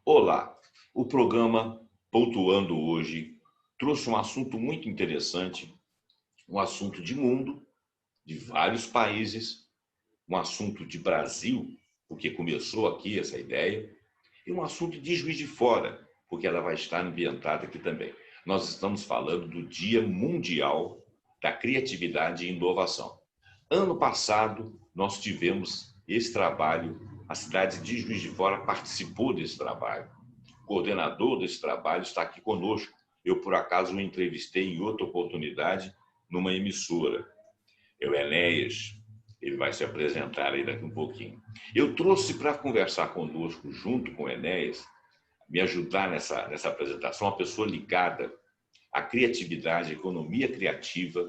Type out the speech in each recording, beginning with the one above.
Olá, o programa Pontuando hoje trouxe um assunto muito interessante, um assunto de mundo, de vários países, um assunto de Brasil, porque começou aqui essa ideia, e um assunto de Juiz de Fora, porque ela vai estar ambientada aqui também. Nós estamos falando do Dia Mundial da Criatividade e Inovação. Ano passado, nós tivemos esse trabalho, a cidade de Juiz de Fora participou desse trabalho. O coordenador desse trabalho está aqui conosco. Eu, por acaso, o entrevistei em outra oportunidade numa emissora. É o Enéas, ele vai se apresentar aí daqui um pouquinho. Eu trouxe para conversar conosco, junto com o Enéas, me ajudar nessa apresentação, uma pessoa ligada à criatividade, à economia criativa,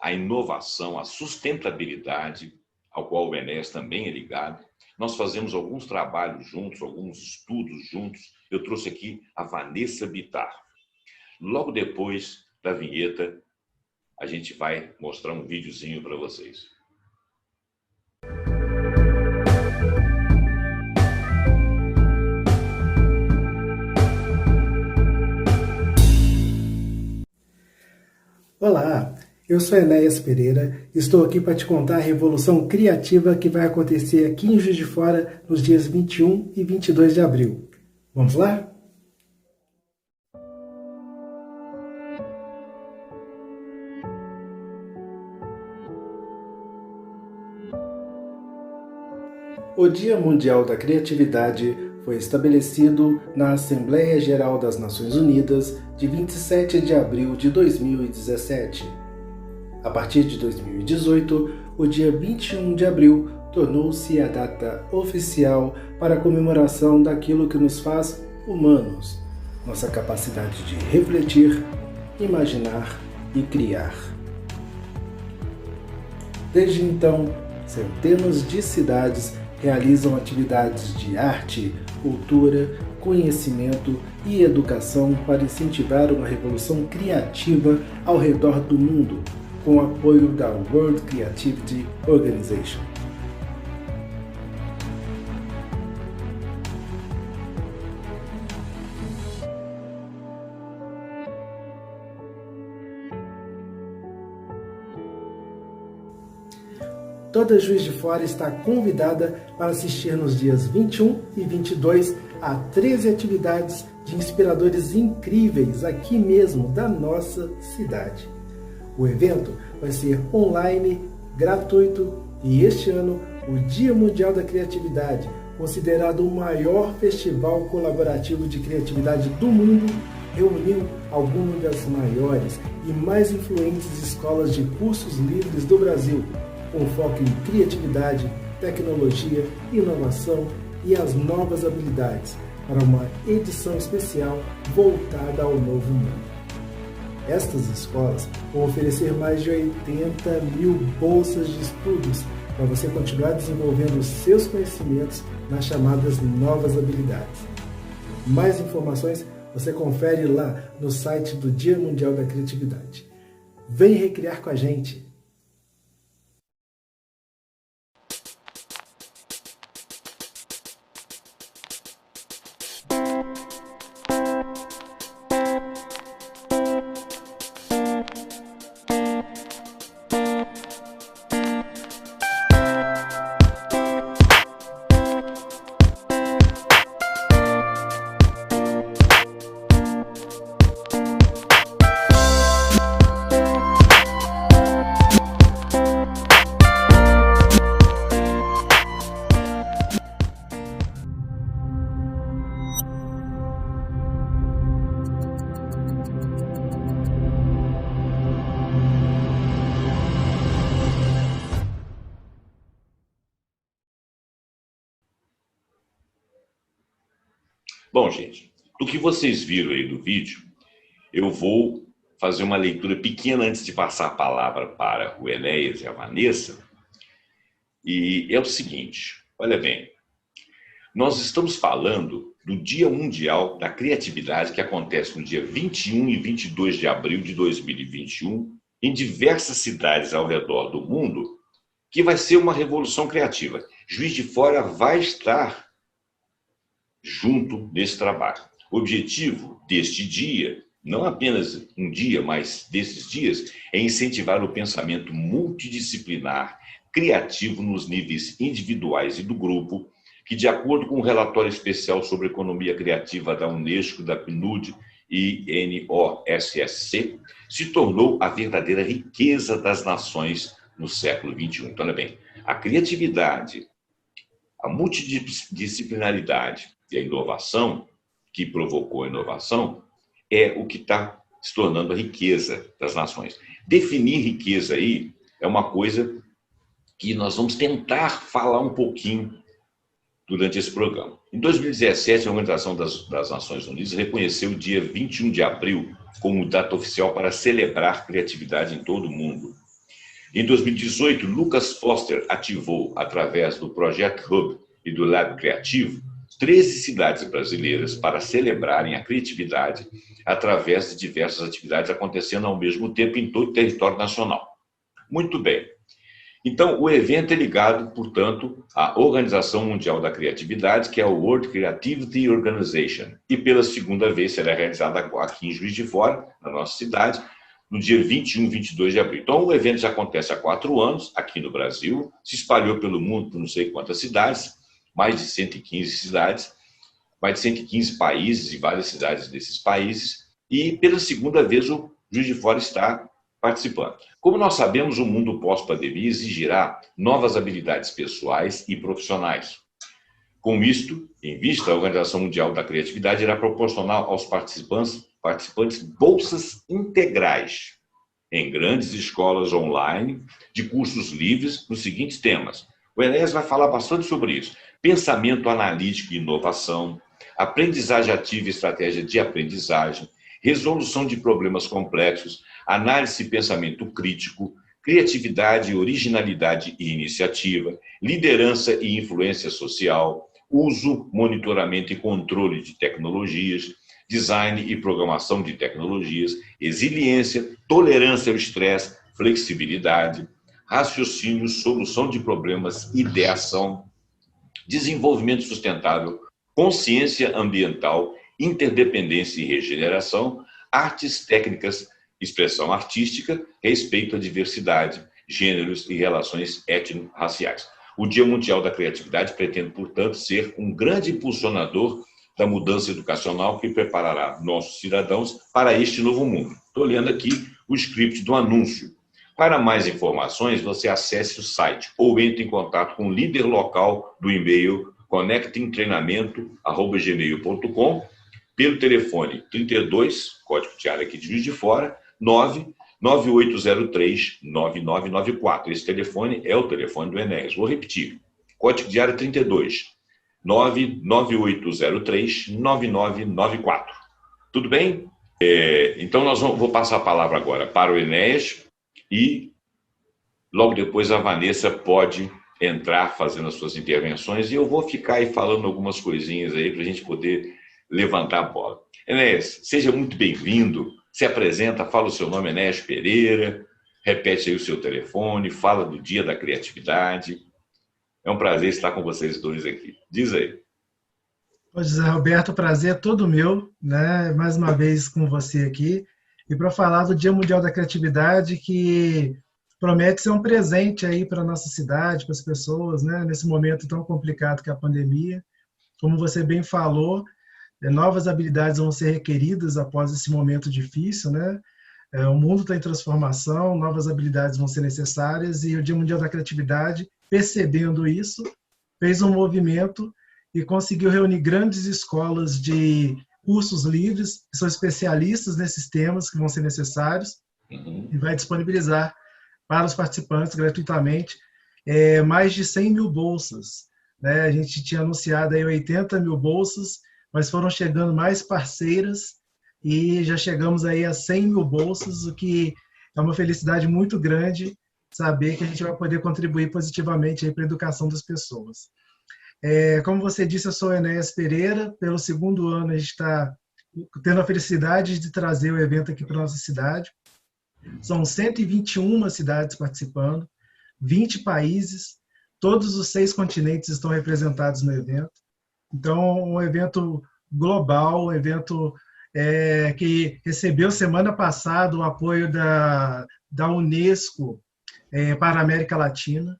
à inovação, à sustentabilidade, ao qual o Enéas também é ligado. Nós fazemos alguns trabalhos juntos, alguns estudos juntos. Eu trouxe aqui a Vanessa Bittar. Logo depois da vinheta, a gente vai mostrar um videozinho para vocês. Olá, eu sou Enéas Pereira e estou aqui para te contar a revolução criativa que vai acontecer aqui em Juiz de Fora nos dias 21 e 22 de abril. Vamos lá? O Dia Mundial da Criatividade foi estabelecido na Assembleia Geral das Nações Unidas de 27 de abril de 2017. A partir de 2018, o dia 21 de abril tornou-se a data oficial para a comemoração daquilo que nos faz humanos, nossa capacidade de refletir, imaginar e criar. Desde então, centenas de cidades realizam atividades de arte, cultura, conhecimento e educação para incentivar uma revolução criativa ao redor do mundo, com o apoio da World Creativity Organization. Toda Juiz de Fora está convidada para assistir nos dias 21 e 22 a 13 atividades de inspiradores incríveis aqui mesmo da nossa cidade. O evento vai ser online, gratuito e este ano o Dia Mundial da Criatividade, considerado o maior festival colaborativo de criatividade do mundo, reuniu algumas das maiores e mais influentes escolas de cursos livres do Brasil, com foco em criatividade, tecnologia, inovação e as novas habilidades, para uma edição especial voltada ao novo mundo. Estas escolas vão oferecer mais de 80 mil bolsas de estudos para você continuar desenvolvendo os seus conhecimentos nas chamadas novas habilidades. Mais informações você confere lá no site do Dia Mundial da Criatividade. Vem recriar com a gente! Bom, gente, do que vocês viram aí do vídeo, eu vou fazer uma leitura pequena antes de passar a palavra para o Enéas e a Vanessa. E é o seguinte, olha bem, nós estamos falando do Dia Mundial da Criatividade, que acontece no dia 21 e 22 de abril de 2021, em diversas cidades ao redor do mundo, que vai ser uma revolução criativa. Juiz de Fora vai estar junto nesse trabalho. O objetivo deste dia, não apenas um dia, mas desses dias, é incentivar o pensamento multidisciplinar, criativo nos níveis individuais e do grupo, que, de acordo com um relatório especial sobre economia criativa da Unesco, da PNUD e INOSSC, se tornou a verdadeira riqueza das nações no século XXI. Então, olha bem, a criatividade, a multidisciplinaridade e a inovação, que provocou a inovação, é o que está se tornando a riqueza das nações. Definir riqueza aí é uma coisa que nós vamos tentar falar um pouquinho durante esse programa. Em 2017, a Organização das Nações Unidas reconheceu o dia 21 de abril como data oficial para celebrar criatividade em todo o mundo. Em 2018, Lucas Foster ativou, através do Project Hub e do Lab Criativo, 13 cidades brasileiras para celebrarem a criatividade através de diversas atividades acontecendo ao mesmo tempo em todo o território nacional. Muito bem. Então, o evento é ligado, portanto, à Organização Mundial da Criatividade, que é o World Creativity Organization, e pela segunda vez será realizada aqui em Juiz de Fora, na nossa cidade, no dia 21 e 22 de abril. Então, o evento já acontece há 4 anos, aqui no Brasil, se espalhou pelo mundo por não sei quantas cidades, mais de 115 cidades, mais de 115 países e várias cidades desses países, e pela segunda vez o Juiz de Fora está participando. Como nós sabemos, o mundo pós-pandemia exigirá novas habilidades pessoais e profissionais. Com isto, em vista, a Organização Mundial da Criatividade irá proporcionar aos participantes bolsas integrais em grandes escolas online de cursos livres nos seguintes temas. O Enéas vai falar bastante sobre isso. Pensamento analítico e inovação, aprendizagem ativa e estratégia de aprendizagem, resolução de problemas complexos, análise e pensamento crítico, criatividade, originalidade e iniciativa, liderança e influência social, uso, monitoramento e controle de tecnologias, design e programação de tecnologias, resiliência, tolerância ao estresse, flexibilidade, raciocínio, solução de problemas, ideação, desenvolvimento sustentável, consciência ambiental, interdependência e regeneração, artes técnicas, expressão artística, respeito à diversidade, gêneros e relações étnico-raciais. O Dia Mundial da Criatividade pretende, portanto, ser um grande impulsionador da mudança educacional que preparará nossos cidadãos para este novo mundo. Estou lendo aqui o script do anúncio. Para mais informações, você acesse o site ou entre em contato com o líder local do e-mail connectingtreinamento@gmail.com pelo telefone 32, código de área aqui de Juiz de Fora, 99803-9994. Esse telefone é o telefone do Enéas. Vou repetir. Código de área 32, 99803-9994. Tudo bem? Então, vou passar a palavra agora para o Enéas e logo depois a Vanessa pode entrar fazendo as suas intervenções e eu vou ficar aí falando algumas coisinhas aí para a gente poder levantar a bola. Enéas, seja muito bem-vindo. Se apresenta, fala o seu nome, Enéas Pereira, repete aí o seu telefone, fala do Dia da Criatividade. É um prazer estar com vocês dois aqui. Diz aí. Ô, José Roberto, o prazer é todo meu, né? Mais uma vez com você aqui, e para falar do Dia Mundial da Criatividade, que promete ser um presente aí para a nossa cidade, para as pessoas, né? Nesse momento tão complicado que é a pandemia. Como você bem falou, novas habilidades vão ser requeridas após esse momento difícil, né? O mundo está em transformação, novas habilidades vão ser necessárias e o Dia Mundial da Criatividade, percebendo isso, fez um movimento e conseguiu reunir grandes escolas de cursos livres, que são especialistas nesses temas que vão ser necessários, e vai disponibilizar para os participantes gratuitamente mais de 100 mil bolsas, né? A gente tinha anunciado aí 80 mil bolsas, mas foram chegando mais parceiras e já chegamos aí a 100 mil bolsas, o que é uma felicidade muito grande saber que a gente vai poder contribuir positivamente para a educação das pessoas. Como você disse, eu sou Enéas Pereira. Pelo segundo ano a gente está tendo a felicidade de trazer o evento aqui para a nossa cidade. São 121 cidades participando, 20 países, todos os 6 continentes estão representados no evento. Então, um evento global, um evento que recebeu semana passada o apoio da Unesco para a América Latina.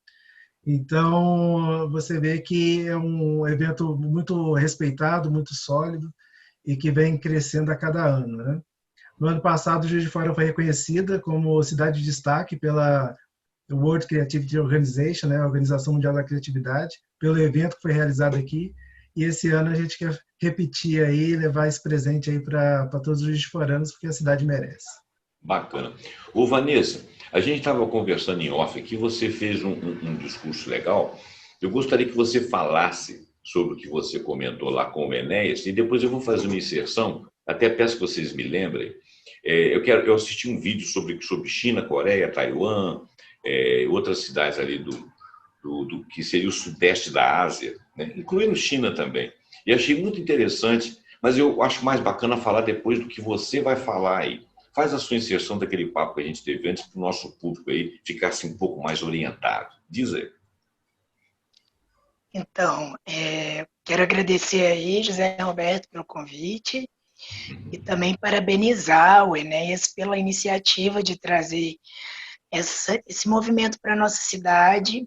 Então, você vê que é um evento muito respeitado, muito sólido e que vem crescendo a cada ano, né? No ano passado, Juiz de Fora foi reconhecida como cidade de destaque pela World Creativity Organization, né, a Organização Mundial da Criatividade, pelo evento que foi realizado aqui. E esse ano a gente quer repetir aí, levar esse presente aí para todos os Juiz de Foranos, porque a cidade merece. Bacana. Ô, Vanessa, a gente estava conversando em off aqui, você fez um discurso legal. Eu gostaria que você falasse sobre o que você comentou lá com o Enéas, e depois eu vou fazer uma inserção, até peço que vocês me lembrem. Eu assisti um vídeo sobre China, Coreia, Taiwan, outras cidades ali do que seria o sudeste da Ásia, né? Incluindo China também. E achei muito interessante, mas eu acho mais bacana falar depois do que você vai falar aí. Faz a sua inserção daquele papo que a gente teve antes para o nosso público aí ficar assim, um pouco mais orientado. Diz aí. Então, quero agradecer aí, José Roberto, pelo convite e também parabenizar o Enéas pela iniciativa de trazer esse movimento para a nossa cidade,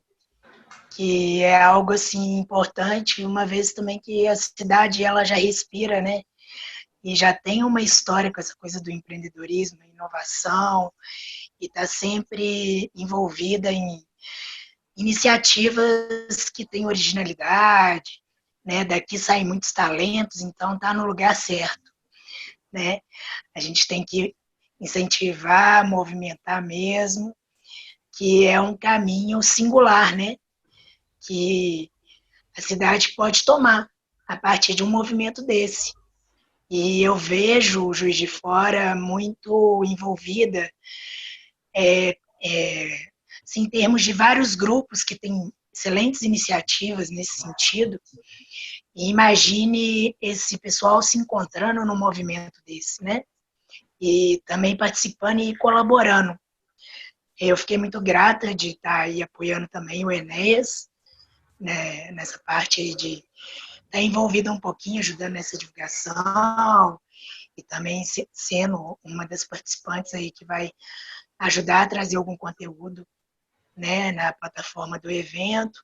que é algo assim importante, uma vez também que a cidade ela já respira, né? E já tem uma história com essa coisa do empreendedorismo, inovação, e está sempre envolvida em iniciativas que têm originalidade, né? Daqui saem muitos talentos, então está no lugar certo, né? A gente tem que incentivar, movimentar mesmo, que é um caminho singular, né? Que a cidade pode tomar a partir de um movimento desse. E eu vejo o Juiz de Fora muito envolvida assim, em termos de vários grupos que têm excelentes iniciativas nesse sentido. E imagine esse pessoal se encontrando num movimento desse, né? E também participando e colaborando. Eu fiquei muito grata de estar aí apoiando também o Enéas, né, nessa parte aí de estar envolvida um pouquinho, ajudando nessa divulgação, e também sendo uma das participantes aí que vai ajudar a trazer algum conteúdo, né, na plataforma do evento.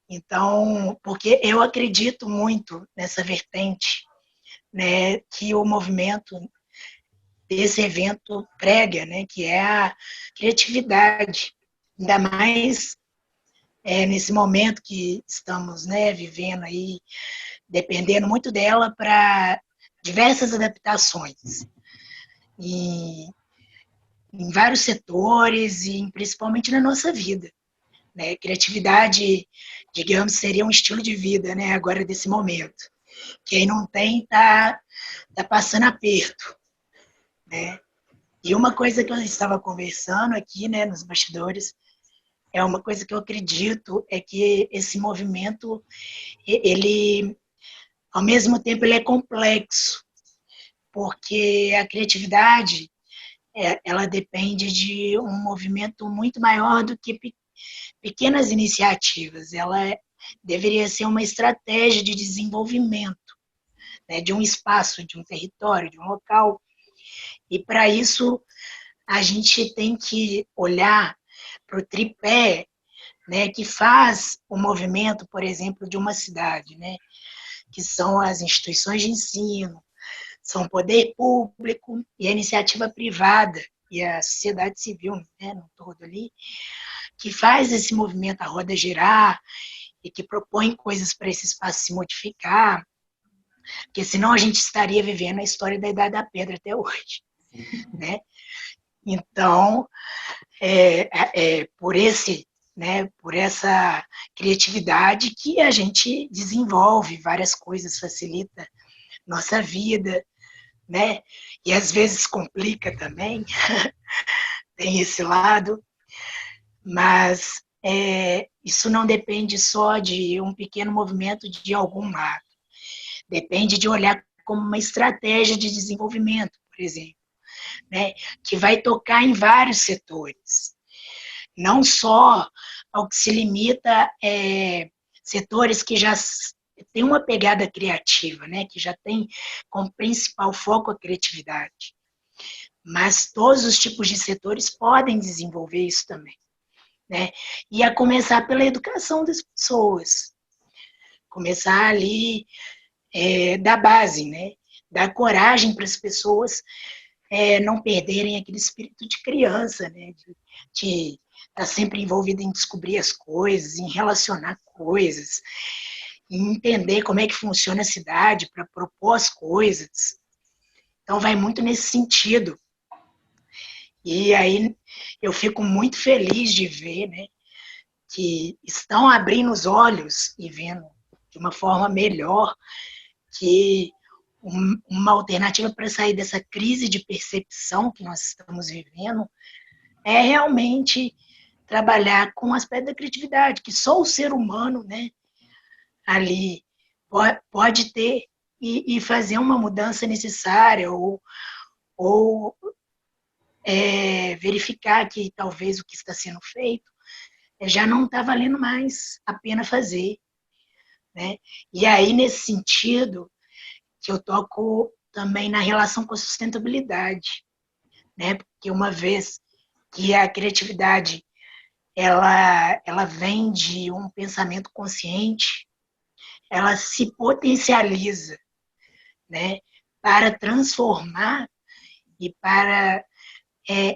Então, porque eu acredito muito nessa vertente, né, que o movimento desse evento prega, né, que é a criatividade, ainda mais nesse momento que estamos, né, vivendo aí, dependendo muito dela para diversas adaptações. E em vários setores e principalmente na nossa vida, né? Criatividade, digamos, seria um estilo de vida, né? Agora desse momento. Quem não tem tá passando aperto, né? E uma coisa que eu estava conversando aqui, né, nos bastidores, é uma coisa que eu acredito é que esse movimento, ele, ao mesmo tempo, ele é complexo, porque a criatividade ela depende de um movimento muito maior do que pequenas iniciativas. Ela deveria ser uma estratégia de desenvolvimento, né, de um espaço, de um território, de um local. E para isso a gente tem que olhar para o tripé, né, que faz o movimento, por exemplo, de uma cidade, né, que são as instituições de ensino, são o poder público e a iniciativa privada e a sociedade civil, né, no todo ali, que faz esse movimento, a roda girar, e que propõe coisas para esse espaço se modificar, porque senão a gente estaria vivendo a história da Idade da Pedra até hoje, né? Então, por essa criatividade que a gente desenvolve várias coisas, facilita nossa vida, né? E às vezes complica também, tem esse lado, mas isso não depende só de um pequeno movimento de algum lado. Depende de olhar como uma estratégia de desenvolvimento, por exemplo, né? Que vai tocar em vários setores. Não só ao que se limita setores que já tem uma pegada criativa, né, que já tem como principal foco a criatividade. Mas todos os tipos de setores podem desenvolver isso também, né? E a começar pela educação das pessoas. Começar ali da base, né? Dar coragem para as pessoas não perderem aquele espírito de criança, né? De estar sempre envolvido em descobrir as coisas, em relacionar coisas, em entender como é que funciona a cidade para propor as coisas. Então, vai muito nesse sentido. E aí eu fico muito feliz de ver, né, que estão abrindo os olhos e vendo de uma forma melhor que uma alternativa para sair dessa crise de percepção que nós estamos vivendo é realmente trabalhar com o aspecto da criatividade, que só o ser humano, né, ali pode ter e fazer uma mudança necessária ou verificar que talvez o que está sendo feito já não está valendo mais a pena fazer, né? E aí, nesse sentido, que eu toco também na relação com a sustentabilidade, né? Porque uma vez que a criatividade ela vem de um pensamento consciente, ela se potencializa, né? Para transformar e para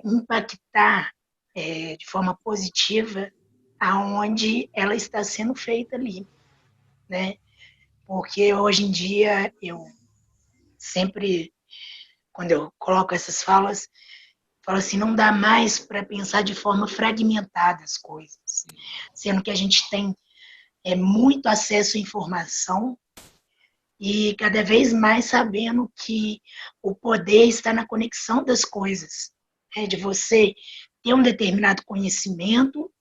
impactar de forma positiva aonde ela está sendo feita ali, né? Porque hoje em dia eu sempre, quando eu coloco essas falas, falo assim, não dá mais para pensar de forma fragmentada as coisas, sendo que a gente tem muito acesso à informação e cada vez mais sabendo que o poder está na conexão das coisas, de você ter um determinado conhecimento,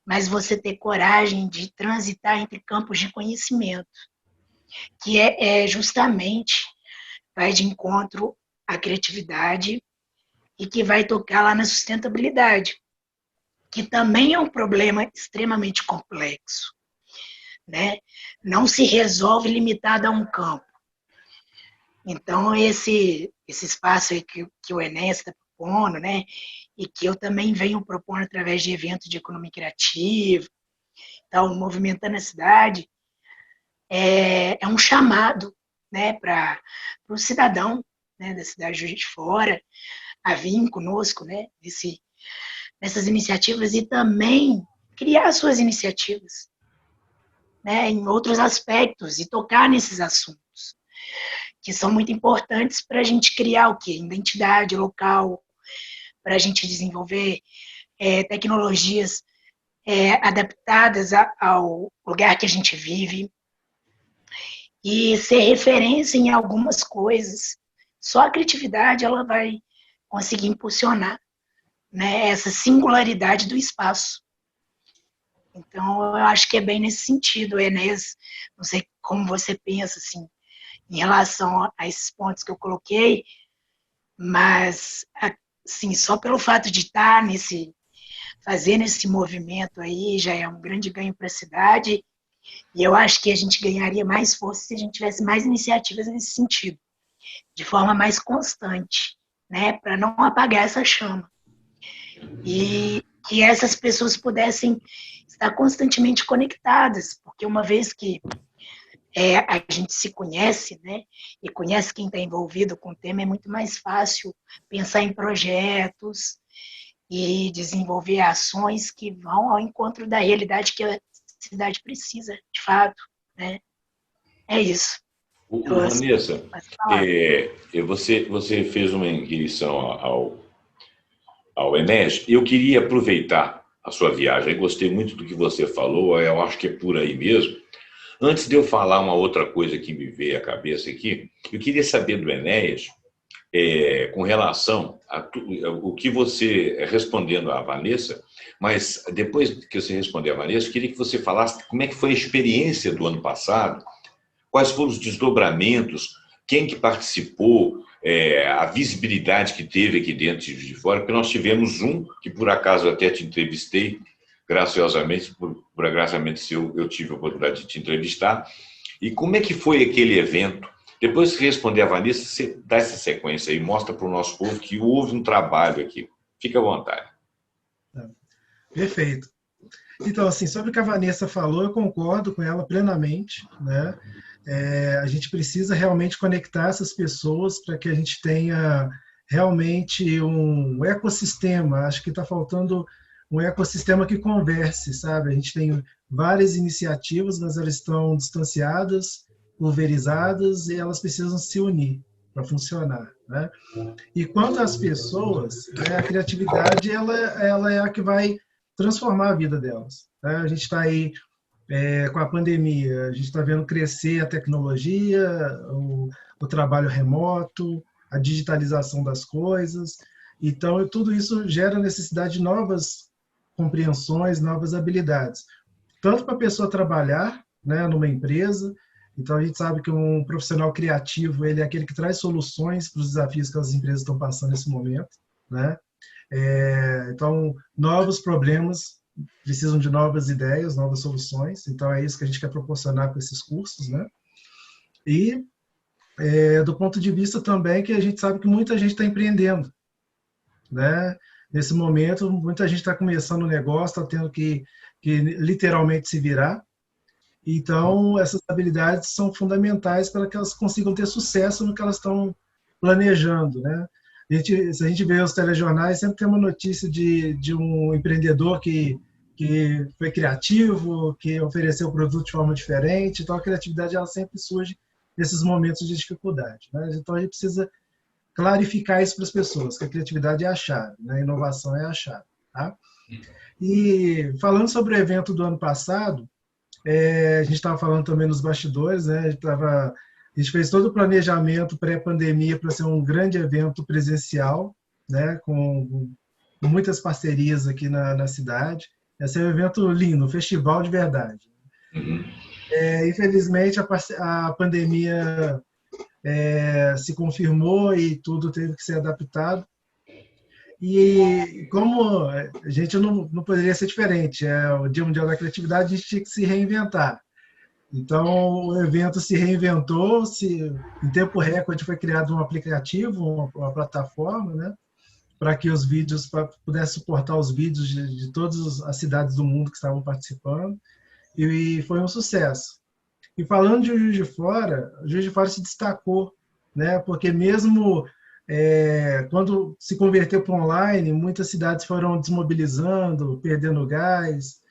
mas você ter coragem de transitar entre campos de conhecimento, que justamente vai de encontro à criatividade e que vai tocar lá na sustentabilidade, que também é um problema extremamente complexo, né? Não se resolve limitado a um campo. Então, esse espaço aí que o Enéas está propondo, né? E que eu também venho propondo através de eventos de economia criativa, então, movimentando a cidade, é um chamado, né, para o cidadão, né, da cidade de Juiz de Fora a vir conosco, né, nessas iniciativas e também criar suas iniciativas, né, em outros aspectos e tocar nesses assuntos, que são muito importantes para a gente criar o quê? Identidade local, para a gente desenvolver tecnologias adaptadas ao lugar que a gente vive e ser referência em algumas coisas. Só a criatividade ela vai conseguir impulsionar, né, essa singularidade do espaço. Então, eu acho que é bem nesse sentido, Enéas, não sei como você pensa assim, em relação a esses pontos que eu coloquei, mas assim, só pelo fato de estar fazendo esse movimento aí já é um grande ganho para a cidade, e eu acho que a gente ganharia mais força se a gente tivesse mais iniciativas nesse sentido, de forma mais constante, né, para não apagar essa chama. E que essas pessoas pudessem estar constantemente conectadas, porque uma vez que a gente se conhece, né, e conhece quem está envolvido com o tema, é muito mais fácil pensar em projetos e desenvolver ações que vão ao encontro da realidade que a cidade precisa, de fato, né? É isso. Vanessa, você fez uma inquirição ao Enéas. Eu queria aproveitar a sua viagem. Eu gostei muito do que você falou, eu acho que é por aí mesmo. Antes de eu falar uma outra coisa que me veio à cabeça aqui, eu queria saber do Enéas, com relação ao que você, respondendo à Vanessa, mas depois que você responder à Vanessa, eu queria que você falasse como é que foi a experiência do ano passado, quais foram os desdobramentos, quem que participou, a visibilidade que teve aqui dentro de fora, porque nós tivemos um, que por acaso até te entrevistei, graciosamente, por agraciamento seu, eu tive a oportunidade de te entrevistar, E como é que foi aquele evento? Depois que responder a Vanessa, você dá essa sequência aí, mostra para o nosso povo que houve um trabalho aqui. Fica à vontade. Perfeito. Então, assim, sobre o que a Vanessa falou, eu concordo com ela plenamente, né? A gente precisa realmente conectar essas pessoas para que a gente tenha realmente um ecossistema. Acho que está faltando um ecossistema que converse, sabe? A gente tem várias iniciativas, mas elas estão distanciadas, pulverizadas, e elas precisam se unir para funcionar, né? E quanto às pessoas, né, a criatividade ela é a que vai transformar a vida delas, né? A gente está aí com a pandemia, a gente está vendo crescer a tecnologia, o trabalho remoto, a digitalização das coisas. Então, tudo isso gera necessidade de novas compreensões, novas habilidades. Tanto para a pessoa trabalhar, né, numa empresa. Então, a gente sabe que um profissional criativo, ele é aquele que traz soluções para os desafios que as empresas estão passando nesse momento, né? Então, novos problemas precisam de novas ideias, novas soluções. Então, é isso que a gente quer proporcionar com esses cursos, né? E, do ponto de vista também que a gente sabe que muita gente está empreendendo, né? Nesse momento, muita gente está começando um negócio, está tendo que literalmente se virar. Então, essas habilidades são fundamentais para que elas consigam ter sucesso no que elas estão planejando, né? Se a gente vê os telejornais, sempre tem uma notícia de um empreendedor que foi criativo, que ofereceu o produto de forma diferente. Então, a criatividade ela sempre surge nesses momentos de dificuldade, né? Então, a gente precisa clarificar isso para as pessoas, que a criatividade é a chave, né? A inovação é a chave, tá? E falando sobre o evento do ano passado, a gente estava falando também nos bastidores, né? A gente fez todo o planejamento pré-pandemia para ser um grande evento presencial, né? Com muitas parcerias aqui na cidade. Ia ser um evento lindo, um festival de verdade. Infelizmente, a pandemia se confirmou e tudo teve que ser adaptado. E como a gente não poderia ser diferente, o Dia Mundial da Criatividade, a gente tinha que se reinventar. Então, o evento se reinventou, em tempo recorde foi criado um aplicativo, uma plataforma, né, para que os vídeos, pudesse suportar os vídeos de todas as cidades do mundo que estavam participando, e foi um sucesso. E falando de Juiz de Fora, o Juiz de Fora se destacou, né, porque mesmo quando se converteu para online, muitas cidades foram desmobilizando, perdendo gás,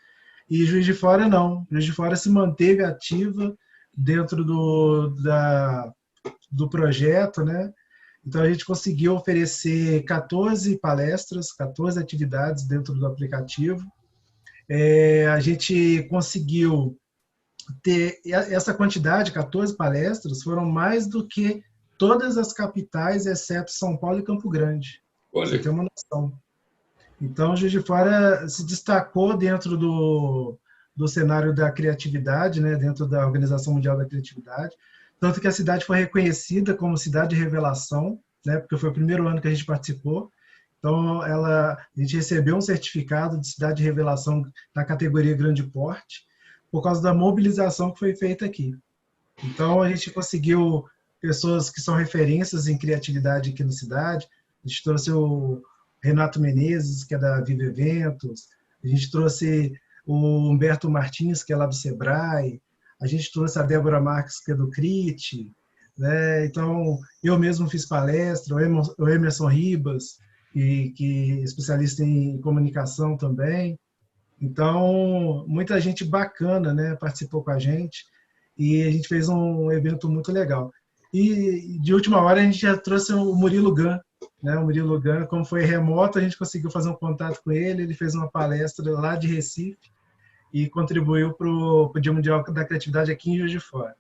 e Juiz de Fora não. Juiz de Fora se manteve ativa dentro do projeto, né? Então, a gente conseguiu oferecer 14 palestras, 14 atividades dentro do aplicativo. A gente conseguiu ter essa quantidade, 14 palestras, foram mais do que todas as capitais, exceto São Paulo e Campo Grande. Olha. Você tem uma noção. Então, Juiz de Fora se destacou dentro do cenário da criatividade, né, dentro da Organização Mundial da Criatividade, tanto que a cidade foi reconhecida como cidade de revelação, né, porque foi o primeiro ano que a gente participou. Então, a gente recebeu um certificado de cidade de revelação na categoria grande porte, por causa da mobilização que foi feita aqui. Então, a gente conseguiu pessoas que são referências em criatividade aqui na cidade. A gente trouxe o Renato Menezes, que é da Viva Eventos. A gente trouxe o Humberto Martins, que é lá do Sebrae. A gente trouxe a Débora Marques, que é do CRIT. Né? Então, eu mesmo fiz palestra, o Emerson Ribas, que é especialista em comunicação também. Então, muita gente bacana, né, participou com a gente e a gente fez um evento muito legal. E, de última hora, a gente já trouxe o Murilo Gun, né? O Murilo Gun, como foi remoto, a gente conseguiu fazer um contato com ele, ele fez uma palestra lá de Recife e contribuiu para o Dia Mundial da Criatividade aqui em Juiz de Fora.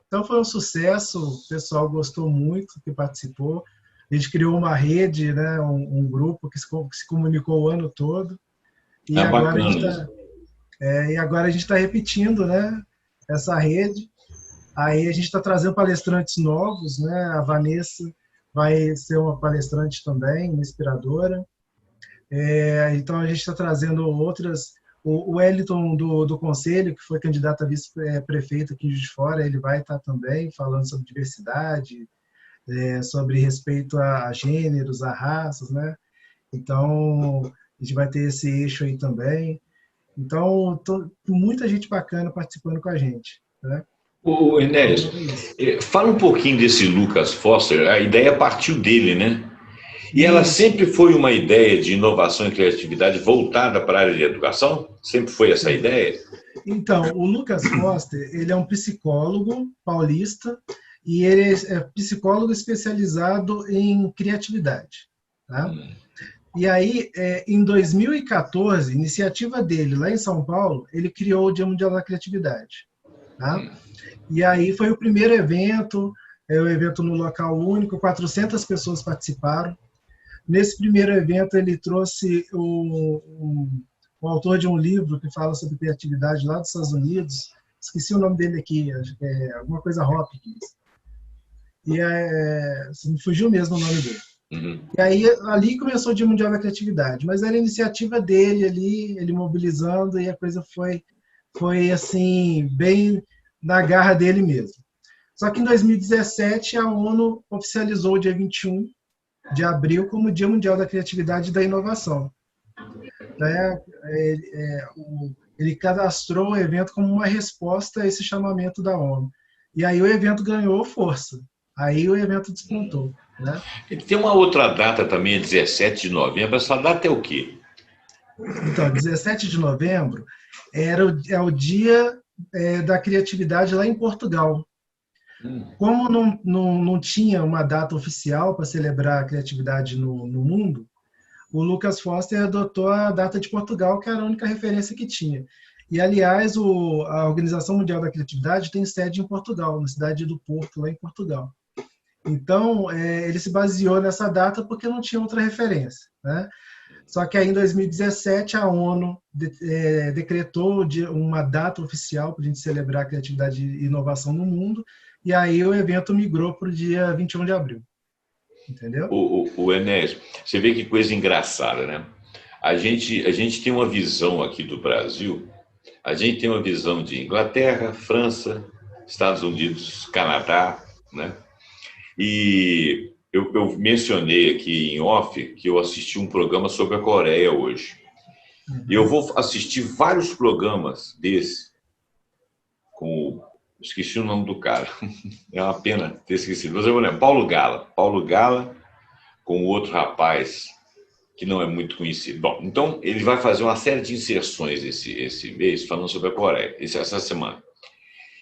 Então, foi um sucesso, o pessoal gostou muito que participou. A gente criou uma rede, né, um grupo que se comunicou o ano todo. E agora a gente está repetindo, né, essa rede. Aí a gente está trazendo palestrantes novos, né? A Vanessa vai ser uma palestrante também, uma inspiradora. Então a gente está trazendo O Wellington do Conselho, que foi candidato a vice-prefeito aqui de Fora, ele vai estar também falando sobre diversidade, sobre respeito a gêneros, a raças, né? Então, a gente vai ter esse eixo aí também. Então, muita gente bacana participando com a gente, né? O Enéas, fala um pouquinho desse Lucas Foster, a ideia partiu dele, né? E ela sempre foi uma ideia de inovação e criatividade voltada para a área de educação? Sempre foi essa ideia? Então, o Lucas Foster, ele é um psicólogo paulista e ele é psicólogo especializado em criatividade, tá? E aí, em 2014, iniciativa dele lá em São Paulo, ele criou o Dia Mundial da Criatividade, tá? E aí foi o primeiro evento, um evento no local único, 400 pessoas participaram. Nesse primeiro evento, ele trouxe o autor de um livro que fala sobre criatividade lá dos Estados Unidos. Esqueci o nome dele aqui, alguma coisa Hopkins. E me fugiu mesmo o nome dele. E aí, ali começou o Dia Mundial da Criatividade. Mas era a iniciativa dele ali, ele mobilizando, e a coisa foi assim, bem na garra dele mesmo. Só que em 2017, a ONU oficializou o dia 21 de abril como Dia Mundial da Criatividade e da Inovação. Ele cadastrou o evento como uma resposta a esse chamamento da ONU. E aí o evento ganhou força. Aí o evento despontou. Né? Tem uma outra data também, 17 de novembro. Essa data é o quê? Então, 17 de novembro é o Dia da Criatividade lá em Portugal. Como não tinha uma data oficial para celebrar a criatividade no mundo, o Lucas Foster adotou a data de Portugal, que era a única referência que tinha. E, aliás, a Organização Mundial da Criatividade tem sede em Portugal, na cidade do Porto, lá em Portugal. Então, ele se baseou nessa data porque não tinha outra referência, né? Só que aí, em 2017, a ONU decretou uma data oficial para a gente celebrar a criatividade e inovação no mundo, e aí o evento migrou para o dia 21 de abril. Entendeu? O Enéas, você vê que coisa engraçada, né? A gente tem uma visão aqui do Brasil, a gente tem uma visão de Inglaterra, França, Estados Unidos, Canadá, né? E eu mencionei aqui em off que eu assisti um programa sobre a Coreia hoje. E eu vou assistir vários programas desse com... Esqueci o nome do cara. É uma pena ter esquecido. Mas eu vou lembrar. Paulo Gala com outro rapaz que não é muito conhecido. Bom, então ele vai fazer uma série de inserções esse mês falando sobre a Coreia, essa semana.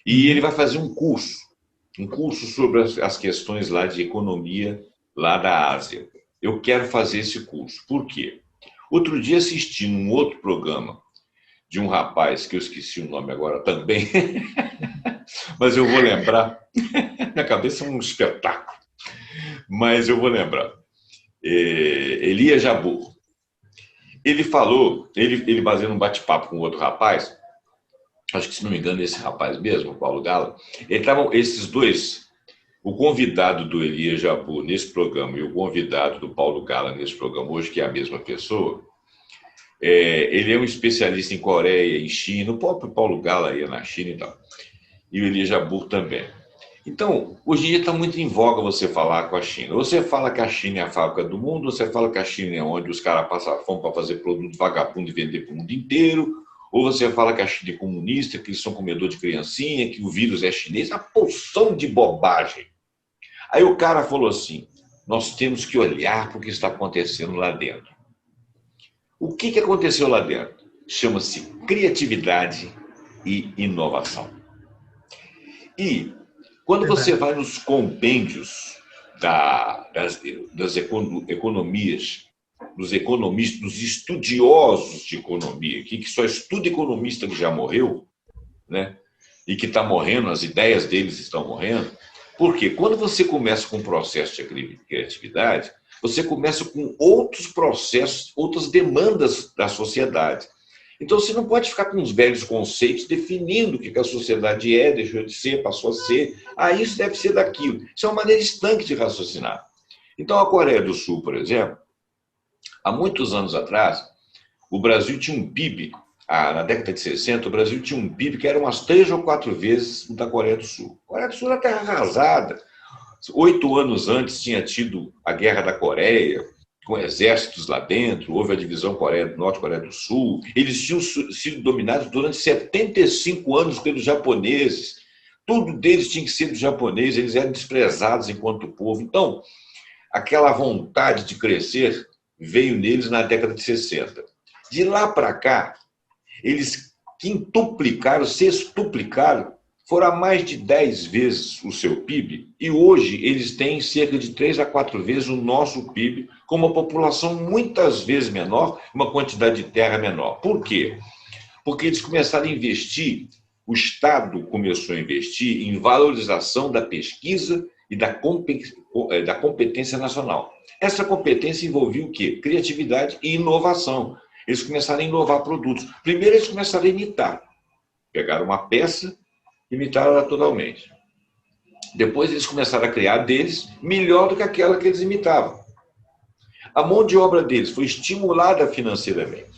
E ele vai fazer um curso sobre as questões lá de economia lá da Ásia. Eu quero fazer esse curso. Por quê? Outro dia assisti num outro programa de um rapaz, que eu esqueci o nome agora também, mas eu vou lembrar. Minha cabeça é um espetáculo, mas eu vou lembrar. Elias Jabbour. Ele falou, ele baseando um bate-papo com outro rapaz, acho que, se não me engano, esse rapaz mesmo, o Paulo Gala, esses dois, o convidado do Elias Jabbour nesse programa e o convidado do Paulo Gala nesse programa hoje, que é a mesma pessoa, ele é um especialista em Coreia, em China, o próprio Paulo Gala ia na China e tal, e o Elias Jabbour também. Então, hoje em dia está muito em voga você falar com a China. Ou você fala que a China é a fábrica do mundo, ou você fala que a China é onde os caras passam fome para fazer produto vagabundo e vender para o mundo inteiro, ou você fala que a China é comunista, que eles são comedor de criancinha, que o vírus é chinês, uma porção de bobagem. Aí o cara falou assim, nós temos que olhar para o que está acontecendo lá dentro. O que aconteceu lá dentro? Chama-se criatividade e inovação. E quando você vai nos compêndios das economias, dos economistas, dos estudiosos de economia, que só estuda economista que já morreu, né? E que está morrendo, as ideias deles estão morrendo. Porque quando você começa com um processo de criatividade, você começa com outros processos, outras demandas da sociedade. Então, você não pode ficar com os velhos conceitos definindo o que a sociedade deixou de ser, passou a ser. Isso deve ser daquilo. Isso é uma maneira estanque de raciocinar. Então, a Coreia do Sul, por exemplo, há muitos anos atrás, o Brasil tinha um PIB na década de 60, o Brasil tinha um PIB que era umas 3 ou 4 vezes o da Coreia do Sul. A Coreia do Sul era terra arrasada. 8 anos antes tinha tido a Guerra da Coreia, com exércitos lá dentro, houve a divisão Coreia do Norte e Coreia do Sul. Eles tinham sido dominados durante 75 anos pelos japoneses. Tudo deles tinha que ser dos japoneses, eles eram desprezados enquanto povo. Então, aquela vontade de crescer veio neles na década de 60. De lá para cá, eles quintuplicaram, sextuplicaram, foram a mais de 10 vezes o seu PIB, e hoje eles têm cerca de 3 a 4 vezes o nosso PIB, com uma população muitas vezes menor, uma quantidade de terra menor. Por quê? Porque eles começaram a investir, o Estado começou a investir em valorização da pesquisa e da competência nacional. Essa competência envolvia o quê? Criatividade e inovação. Eles começaram a inovar produtos. Primeiro, eles começaram a imitar. Pegaram uma peça, imitaram ela totalmente. Depois, eles começaram a criar deles melhor do que aquela que eles imitavam. A mão de obra deles foi estimulada financeiramente.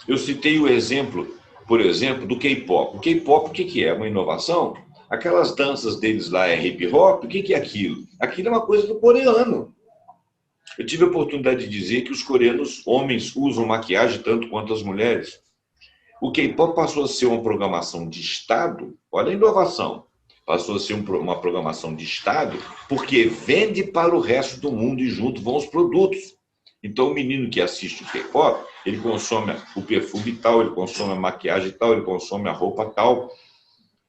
Eu citei o exemplo, por exemplo, do K-pop. O K-pop, o que é? Uma inovação? Aquelas danças deles lá é hip hop, o que é aquilo? Aquilo é uma coisa do coreano. Eu tive a oportunidade de dizer que os coreanos, homens, usam maquiagem tanto quanto as mulheres. O K-pop passou a ser uma programação de Estado, olha a inovação, passou a ser uma programação de Estado, porque vende para o resto do mundo e junto vão os produtos. Então, o menino que assiste o K-pop, ele consome o perfume tal, ele consome a maquiagem tal, ele consome a roupa tal.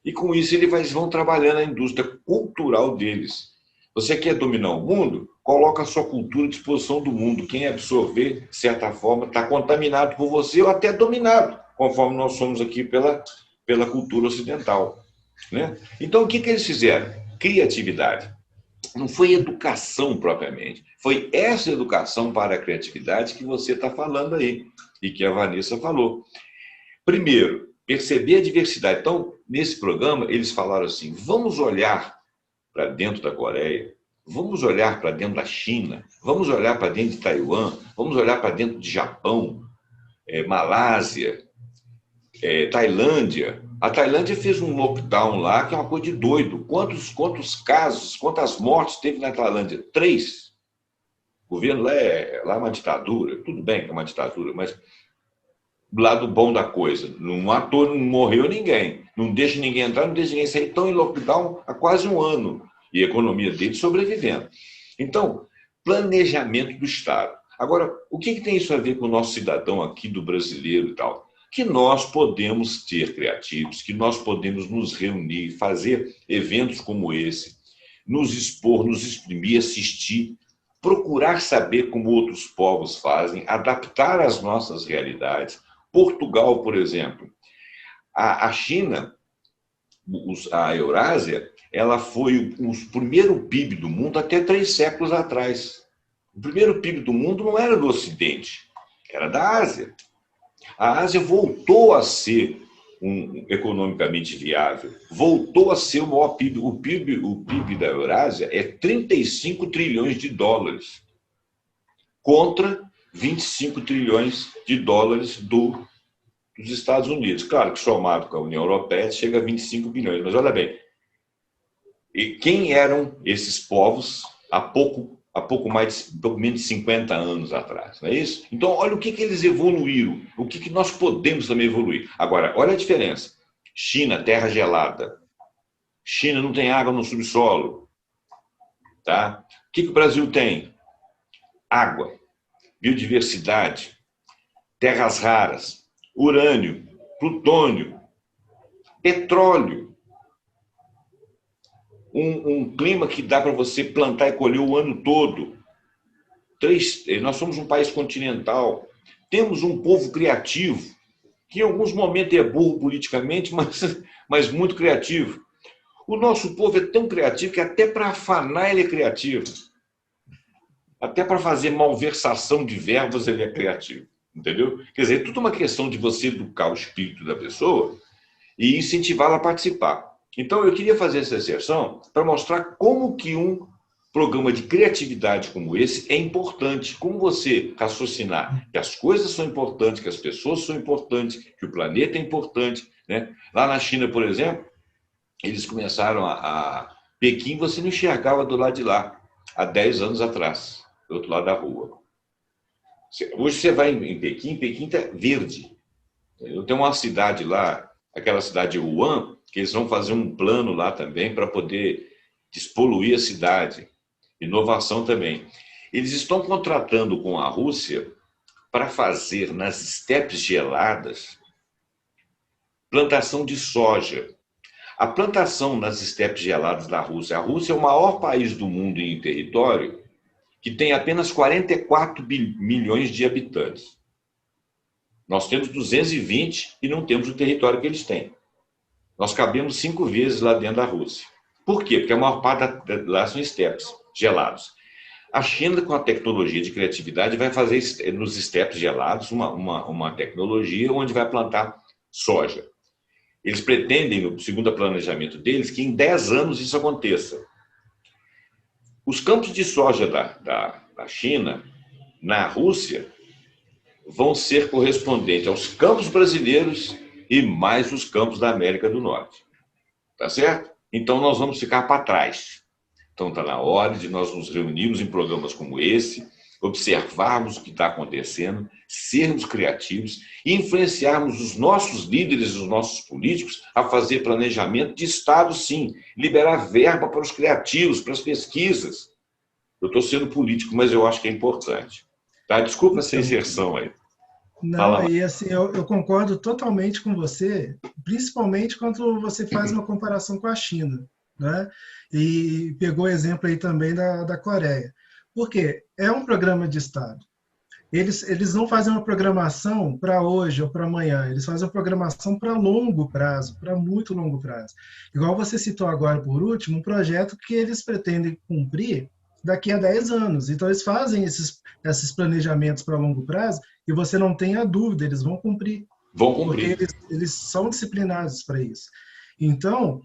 E com isso eles vão trabalhando na indústria cultural deles. Você quer dominar o mundo? Coloca a sua cultura à disposição do mundo. Quem absorver, de certa forma, está contaminado por você ou até dominado, conforme nós somos aqui pela cultura ocidental. Né? Então, o que eles fizeram? Criatividade. Não foi educação propriamente. Foi essa educação para a criatividade que você está falando aí e que a Vanessa falou. Primeiro, perceber a diversidade. Então, nesse programa, eles falaram assim, vamos olhar para dentro da Coreia, vamos olhar para dentro da China, vamos olhar para dentro de Taiwan, vamos olhar para dentro de Japão, Malásia, Tailândia. A Tailândia fez um lockdown lá que é uma coisa de doido. Quantos casos, quantas mortes teve na Tailândia? 3. O governo lá é uma ditadura. Tudo bem que é uma ditadura, mas do lado bom da coisa. Não ator, não morreu ninguém. Não deixa ninguém entrar, não deixa ninguém sair. Estão em lockdown há quase um ano. E a economia deles sobrevivendo. Então, planejamento do Estado. Agora, o que tem isso a ver com o nosso cidadão aqui, do brasileiro e tal? Que nós podemos ter criativos, que nós podemos nos reunir, fazer eventos como esse, nos expor, nos exprimir, assistir, procurar saber como outros povos fazem, adaptar às nossas realidades. Portugal, por exemplo. A China, a Eurásia, ela foi o primeiro PIB do mundo até 3 séculos atrás. O primeiro PIB do mundo não era do Ocidente, era da Ásia. A Ásia voltou a ser economicamente viável, voltou a ser o maior PIB. O PIB da Eurásia é 35 trilhões de dólares, contra 25 trilhões de dólares dos Estados Unidos. Claro que somado com a União Europeia chega a 25 bilhões, mas olha bem, e quem eram esses povos há pouco menos de 50 anos atrás, não é isso? Então, olha o que eles evoluíram, o que nós podemos também evoluir. Agora, olha a diferença. China, terra gelada. China não tem água no subsolo. Tá? O que o Brasil tem? Água, biodiversidade, terras raras, urânio, plutônio, petróleo. Um clima que dá para você plantar e colher o ano todo. Nós somos um país continental. Temos um povo criativo, que em alguns momentos é burro politicamente, mas muito criativo. O nosso povo é tão criativo que até para afanar ele é criativo. Até para fazer malversação de verbos ele é criativo. Entendeu? Quer dizer, é tudo uma questão de você educar o espírito da pessoa e incentivá-la a participar. Então, eu queria fazer essa exceção para mostrar como que um programa de criatividade como esse é importante. Como você raciocinar que as coisas são importantes, que as pessoas são importantes, que o planeta é importante, né? Lá na China, por exemplo, eles começaram Pequim, você não enxergava do lado de lá, há 10 anos atrás, do outro lado da rua. Hoje você vai em Pequim está verde. Tem uma cidade lá, aquela cidade de Wuhan, que eles vão fazer um plano lá também para poder despoluir a cidade. Inovação também. Eles estão contratando com a Rússia para fazer nas estepes geladas plantação de soja. A plantação nas estepes geladas da Rússia. A Rússia é o maior país do mundo em território que tem apenas 44 milhões de habitantes. Nós temos 220 e não temos o território que eles têm. Nós cabemos 5 vezes lá dentro da Rússia. Por quê? Porque a maior parte lá são estepes gelados. A China, com a tecnologia de criatividade, vai fazer nos estepes gelados uma tecnologia onde vai plantar soja. Eles pretendem, segundo o planejamento deles, que em 10 anos isso aconteça. Os campos de soja da China, na Rússia, vão ser correspondentes aos campos brasileiros e mais os campos da América do Norte. Tá certo? Então, nós vamos ficar para trás. Então, está na hora de nós nos reunirmos em programas como esse, observarmos o que está acontecendo, sermos criativos e influenciarmos os nossos líderes, os nossos políticos, a fazer planejamento de Estado, sim, liberar verba para os criativos, para as pesquisas. Eu estou sendo político, mas eu acho que é importante. Tá? Desculpa essa inserção aí. Não, e assim, eu concordo totalmente com você, principalmente quando você faz uma comparação com a China, né? E pegou o exemplo aí também da Coreia. Por quê? É um programa de Estado. Eles não fazem uma programação para hoje ou para amanhã, eles fazem uma programação para longo prazo, para muito longo prazo. Igual você citou agora, por último, um projeto que eles pretendem cumprir daqui a 10 anos. Então, eles fazem esses planejamentos para longo prazo e você não tem a dúvida, eles vão cumprir. Vão cumprir. Porque eles são disciplinados para isso. Então,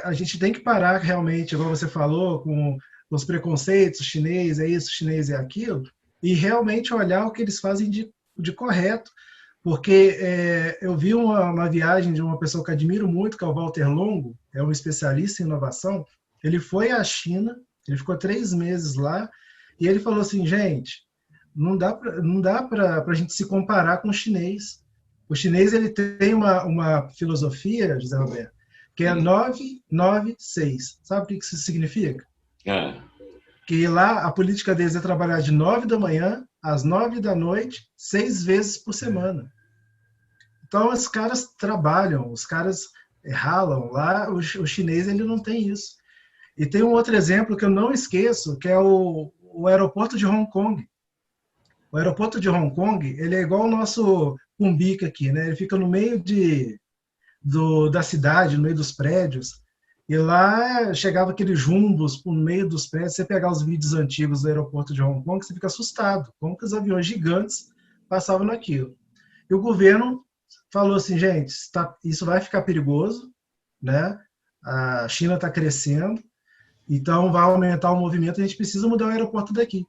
a gente tem que parar realmente, igual você falou, com os preconceitos, chinês é isso, chinês é aquilo, e realmente olhar o que eles fazem de correto. Porque eu vi uma viagem de uma pessoa que admiro muito, que é o Walter Longo, é um especialista em inovação. Ele foi à China, ele ficou 3 meses lá, e ele falou assim, gente, não dá para a gente se comparar com o chinês. O chinês ele tem uma filosofia, José Roberto, que é 996. Sabe o que isso significa? Que lá a política deles é trabalhar de 9 da manhã às 9 da noite, 6 vezes por semana. Então, os caras trabalham, os caras ralam. Lá, o chinês ele não tem isso. E tem um outro exemplo que eu não esqueço, que é o aeroporto de Hong Kong. O aeroporto de Hong Kong, ele é igual o nosso Cumbica aqui, né? Ele fica no meio da cidade, no meio dos prédios. E lá chegava aqueles jumbos no meio dos prédios. Você pegar os vídeos antigos do aeroporto de Hong Kong, você fica assustado. Como que os aviões gigantes passavam naquilo. E o governo falou assim, gente, isso vai ficar perigoso, né? A China está crescendo, então vai aumentar o movimento, a gente precisa mudar o aeroporto daqui.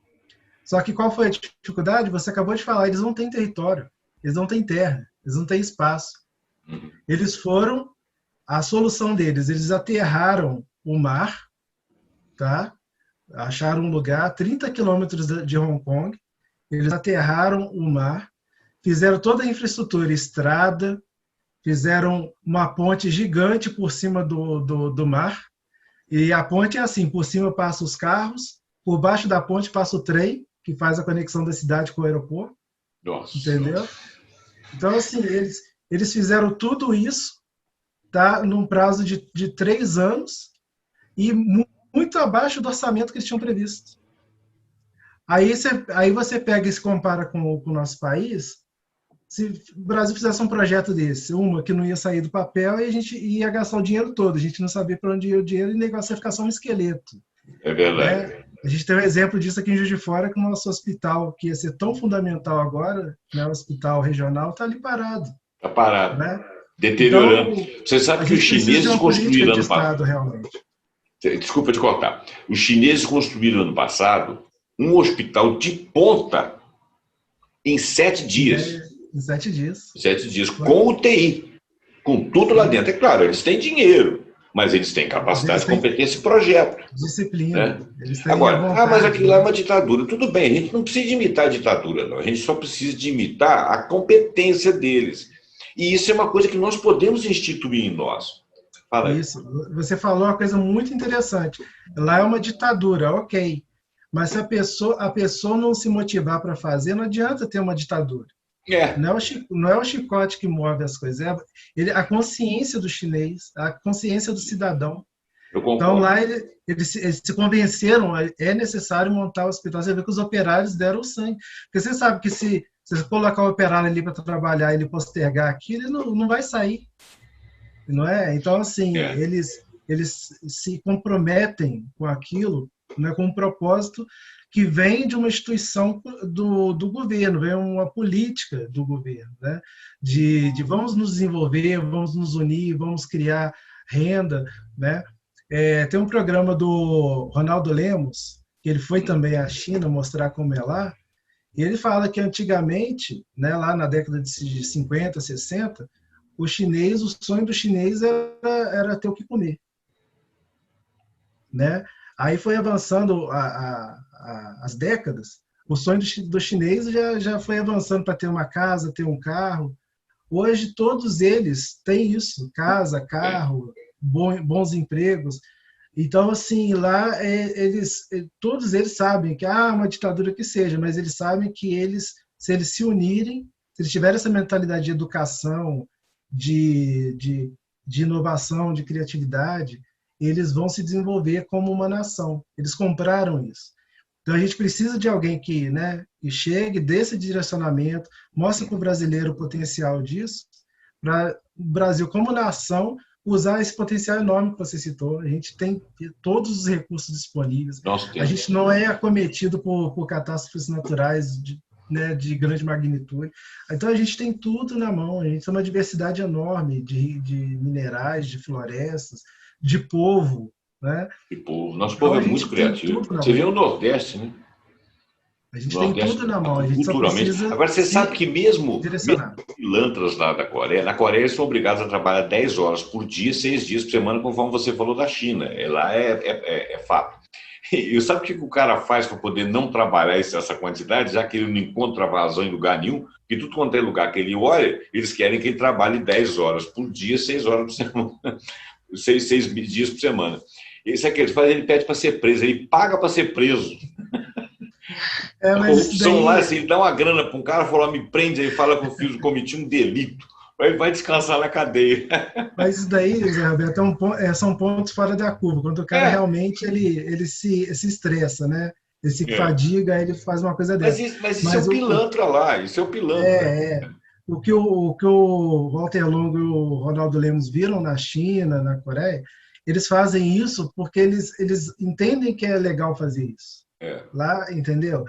Só que qual foi a dificuldade? Você acabou de falar, eles não têm território, eles não têm terra, eles não têm espaço. Eles foram, a solução deles, eles aterraram o mar, tá? Acharam um lugar a 30 quilômetros de Hong Kong, eles aterraram o mar, fizeram toda a infraestrutura, estrada, fizeram uma ponte gigante por cima do mar, e a ponte é assim, por cima passa os carros, por baixo da ponte passa o trem, que faz a conexão da cidade com o aeroporto. Nossa. Entendeu? Então, assim, eles fizeram tudo isso, tá, num prazo de 3 anos e muito abaixo do orçamento que eles tinham previsto. Aí você pega e se compara com o nosso país. Se o Brasil fizesse um projeto desse, uma que não ia sair do papel e a gente ia gastar o dinheiro todo, a gente não sabia para onde ia o dinheiro e o negócio ia ficar só um esqueleto. É verdade. Né? A gente tem um exemplo disso aqui em Juiz de Fora, que o nosso hospital, que ia ser tão fundamental agora, né, o hospital regional, está ali parado. Está parado. Né? Deteriorando. Então, você sabe que os chineses construíram de Estado, realmente. Desculpa te cortar. Os chineses construíram ano passado um hospital de ponta em 7 dias. Em 7 dias. 7 dias, com UTI, com tudo lá dentro. É claro, eles têm dinheiro, mas eles têm capacidade, competência e projeto. Disciplina. Né? Eles têm Agora, vontade, mas aquilo lá é uma ditadura. Tudo bem, a gente não precisa de imitar a ditadura, não. A gente só precisa de imitar a competência deles. E isso é uma coisa que nós podemos instituir em nós. Fala aí. Isso. Você falou uma coisa muito interessante. Lá é uma ditadura, ok. Mas se a pessoa não se motivar para fazer, não adianta ter uma ditadura. Não é o chicote que move as coisas, a consciência do chinês, a consciência do cidadão. Então lá eles se convenceram, é necessário montar o hospital. Você vê que os operários deram sangue. Porque você sabe que se você colocar o operário ali para trabalhar e ele postergar aquilo, ele não vai sair. Não é? Então, assim, eles se comprometem com aquilo, né, com um propósito que vem de uma instituição do governo, vem uma política do governo, né? De vamos nos desenvolver, vamos nos unir, vamos criar renda, né? Tem um programa do Ronaldo Lemos, que ele foi também à China mostrar como é lá, e ele fala que antigamente, né, lá na década de 50, 60, o sonho do chinês era ter o que comer, né? Aí foi avançando as décadas, o sonho do chinês já foi avançando para ter uma casa, ter um carro. Hoje todos eles têm isso, casa, carro, bons empregos. Então, assim, lá todos eles sabem que uma ditadura que seja, mas eles sabem que se eles se unirem, se eles tiverem essa mentalidade de educação, de inovação, de criatividade, eles vão se desenvolver como uma nação. Eles compraram isso. Então, a gente precisa de alguém que chegue, dê esse direcionamento, mostre para o brasileiro o potencial disso, para o Brasil, como nação, usar esse potencial enorme que você citou. A gente tem todos os recursos disponíveis. A gente não é acometido por catástrofes naturais de grande magnitude. Então, a gente tem tudo na mão. A gente tem uma diversidade enorme de minerais, de florestas, de povo. Né? Nosso povo é muito criativo. Você vê o Nordeste, né? A gente tem tudo na mão, a gente só precisa. Agora, você sabe que mesmo pilantras lá da Coreia, na Coreia eles são obrigados a trabalhar 10 horas por dia, 6 dias por semana, conforme você falou da China. Lá é fato. E sabe o que o cara faz para poder não trabalhar essa quantidade, já que ele não encontra vazão em lugar nenhum? Porque tudo quanto é lugar que ele olha, eles querem que ele trabalhe 10 horas por dia, 6 horas por semana. 6 dias por semana. Isso é que ele faz, ele pede para ser preso, ele paga para ser preso. A corrupção lá, assim, ele dá uma grana para um cara, fala, me prende, aí fala que eu cometi um delito. Aí vai descansar na cadeia. Mas isso daí, Zé Roberto, são pontos fora da curva. Quando o cara realmente ele se estressa, né? Ele se fadiga, ele faz uma coisa dessa. Mas isso é o pilantra lá, isso é o pilantra. O que o Walter Longo e o Ronaldo Lemos viram na China, na Coreia, eles fazem isso porque eles entendem que é legal fazer isso. Lá, entendeu?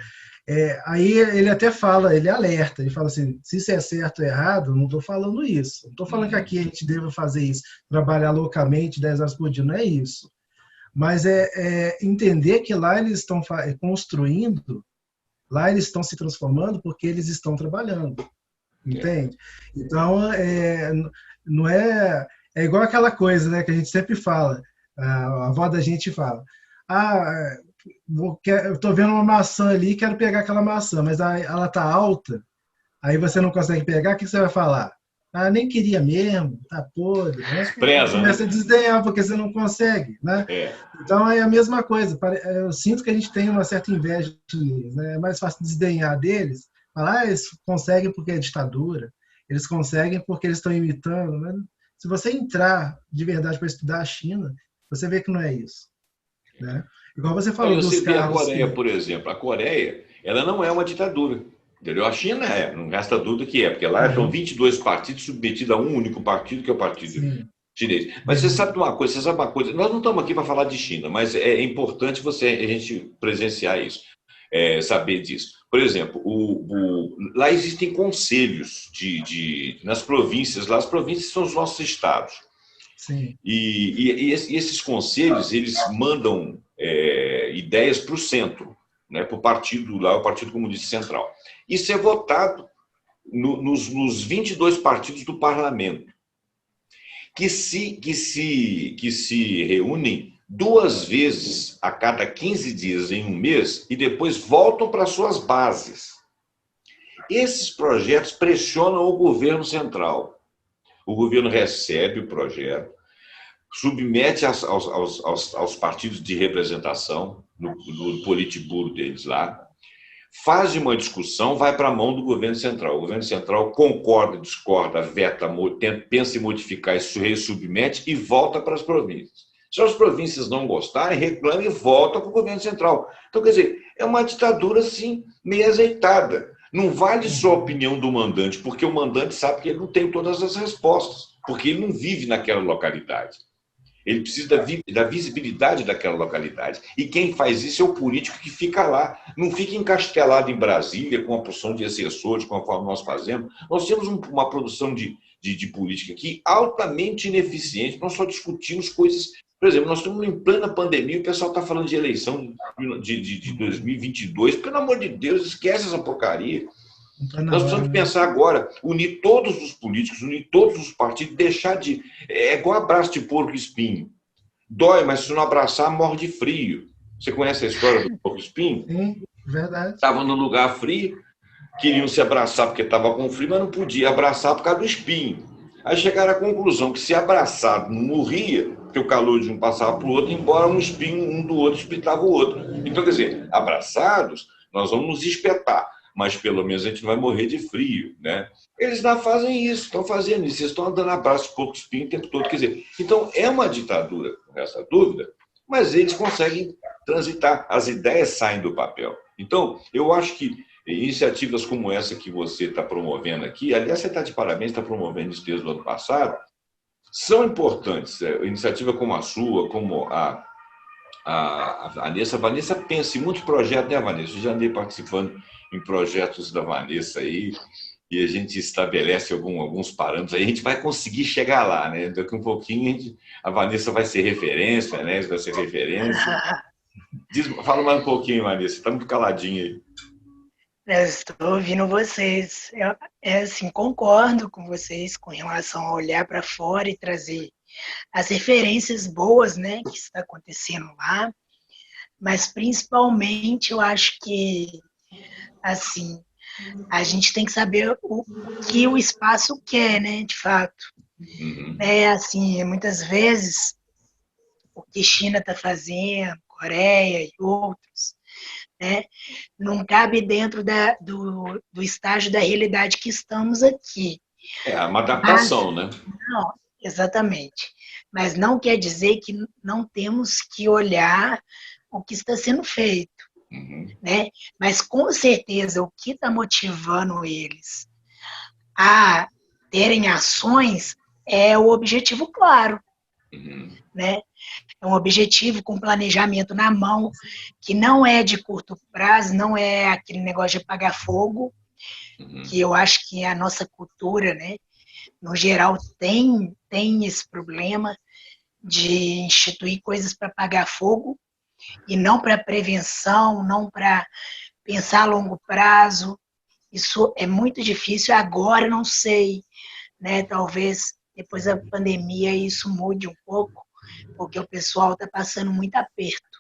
Aí ele até fala, ele alerta, ele fala assim, se isso é certo ou errado, não estou falando isso. Não estou falando que aqui a gente deva fazer isso, trabalhar loucamente 10 horas por dia, não é isso. Mas entender que lá eles estão construindo, lá eles estão se transformando porque eles estão trabalhando. Entende? Então, não é igual aquela coisa, né, que a gente sempre fala, a avó da gente fala, eu estou vendo uma maçã ali, quero pegar aquela maçã, mas ela está alta, aí você não consegue pegar, o que você vai falar? Nem queria mesmo, tá podre. Né? Começa a desdenhar porque você não consegue. Né? Então é a mesma coisa, eu sinto que a gente tem uma certa inveja deles, né? É mais fácil desdenhar deles, falar, eles conseguem porque é ditadura, eles conseguem porque eles estão imitando. Né? Se você entrar de verdade para estudar a China, você vê que não é isso. Né? Igual você falou dos carros. A Coreia, por exemplo, a Coreia, ela não é uma ditadura. Entendeu? A China não resta dúvida que porque lá são 22 partidos submetidos a um único partido, que é o Partido Chinês. Mas você sabe uma coisa, nós não estamos aqui para falar de China, mas é importante a gente presenciar isso, saber disso. Por exemplo, lá existem conselhos nas províncias, lá as províncias são os nossos estados. Sim. E esses conselhos, eles mandam ideias para o centro, né, para o partido, lá, o Partido Comunista Central. Isso é votado nos 22 partidos do parlamento, que se reúnem 2 vezes a cada 15 dias em um mês e depois voltam para suas bases. Esses projetos pressionam o governo central. O governo recebe o projeto, submete aos partidos de representação, no Politburo deles lá, faz uma discussão, vai para a mão do governo central. O governo central concorda, discorda, veta, pensa em modificar, isso submete e volta para as províncias. Se as províncias não gostarem, reclamam e voltam para o governo central. Então, quer dizer, é uma ditadura, assim, meio azeitada. Não vale só a opinião do mandante, porque o mandante sabe que ele não tem todas as respostas, porque ele não vive naquela localidade. Ele precisa da visibilidade daquela localidade. E quem faz isso é o político que fica lá. Não fica encastelado em Brasília com uma porção de assessores, conforme nós fazemos. Nós temos uma produção de política aqui altamente ineficiente. Nós só discutimos coisas... Por exemplo, nós estamos em plena pandemia, o pessoal está falando de eleição de 2022. Pelo amor de Deus, esquece essa porcaria. Nós precisamos pensar agora, unir todos os políticos, unir todos os partidos, deixar de... É igual abraço de porco espinho. Dói, mas se não abraçar, morre de frio. Você conhece a história do porco espinho? Sim, verdade. Estavam num lugar frio, queriam se abraçar porque estava com frio, mas não podia abraçar por causa do espinho. Aí chegaram à conclusão que se abraçado não morria, porque o calor de um passava para o outro, embora um espinho um do outro espetava o outro. Então, quer dizer, abraçados, nós vamos nos espetar, mas pelo menos a gente não vai morrer de frio, né? Eles não fazem isso, estão fazendo isso, eles estão dando abraço de porco espinho o tempo todo. Quer dizer, então é uma ditadura, com essa dúvida, mas eles conseguem transitar, as ideias saem do papel. Então, eu acho que iniciativas como essa que você está promovendo aqui, aliás, você está de parabéns, está promovendo isso desde o ano passado, são importantes. Iniciativa como a sua, como a Vanessa. A Vanessa pensa em muitos projetos, né, Vanessa? Eu já andei participando em projetos da Vanessa aí, e a gente estabelece alguns parâmetros, aí a gente vai conseguir chegar lá, né? Daqui um pouquinho a Vanessa vai ser referência, né? Vai ser referência. Fala mais um pouquinho, Vanessa, está muito caladinha aí. Eu estou ouvindo vocês. Eu assim, concordo com vocês com relação a olhar para fora e trazer as referências boas, né, que está acontecendo lá, mas principalmente eu acho que assim a gente tem que saber o que o espaço quer, né, de fato. Assim, muitas vezes o que China está fazendo, Coreia e outros, né, não cabe dentro do estágio da realidade que estamos aqui. É uma adaptação, né? Não, exatamente. Mas não quer dizer que não temos que olhar o que está sendo feito. Né? Mas, com certeza, o que está motivando eles a terem ações é o objetivo claro. Né? É um objetivo com planejamento na mão, que não é de curto prazo, não é aquele negócio de apagar fogo, que eu acho que a nossa cultura, né, no geral, tem esse problema de instituir coisas para apagar fogo e não para prevenção, não para pensar a longo prazo. Isso é muito difícil. Agora, não sei, né, talvez depois da pandemia isso mude um pouco, porque o pessoal está passando muito aperto,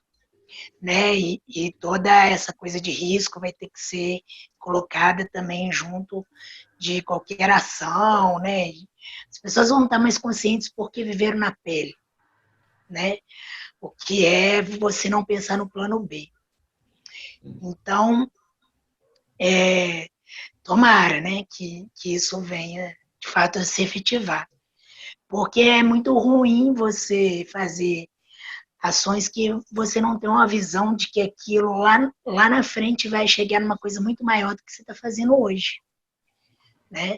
né? E toda essa coisa de risco vai ter que ser colocada também junto de qualquer ação, né? As pessoas vão estar mais conscientes porque viveram na pele, né? O que é você não pensar no plano B. Então, tomara, né, que isso venha, de fato, a se efetivar. Porque é muito ruim você fazer ações que você não tem uma visão de que aquilo lá na frente vai chegar numa coisa muito maior do que você está fazendo hoje. Né?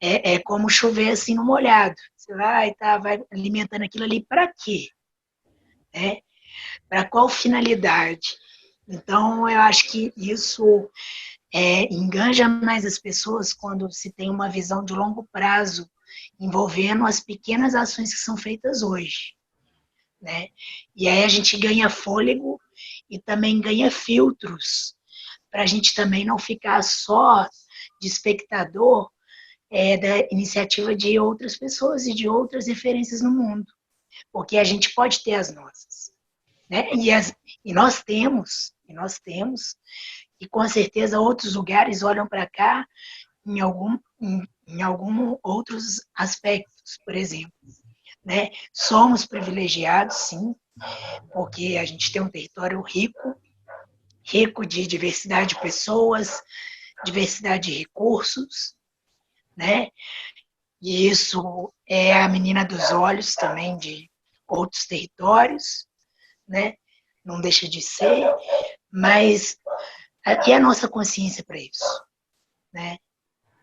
É como chover assim no molhado. Você vai alimentando aquilo ali para quê? Né? Para qual finalidade? Então, eu acho que isso enganja mais as pessoas quando se tem uma visão de longo prazo envolvendo as pequenas ações que são feitas hoje, né? E aí a gente ganha fôlego e também ganha filtros, para a gente também não ficar só de espectador da iniciativa de outras pessoas e de outras referências no mundo, porque a gente pode ter as nossas, né? E nós temos, e com certeza outros lugares olham para cá em algum outros aspectos, por exemplo, né? Somos privilegiados, sim, porque a gente tem um território rico de diversidade de pessoas, diversidade de recursos, né? E isso é a menina dos olhos também de outros territórios, né? Não deixa de ser, mas e a nossa consciência para isso, né?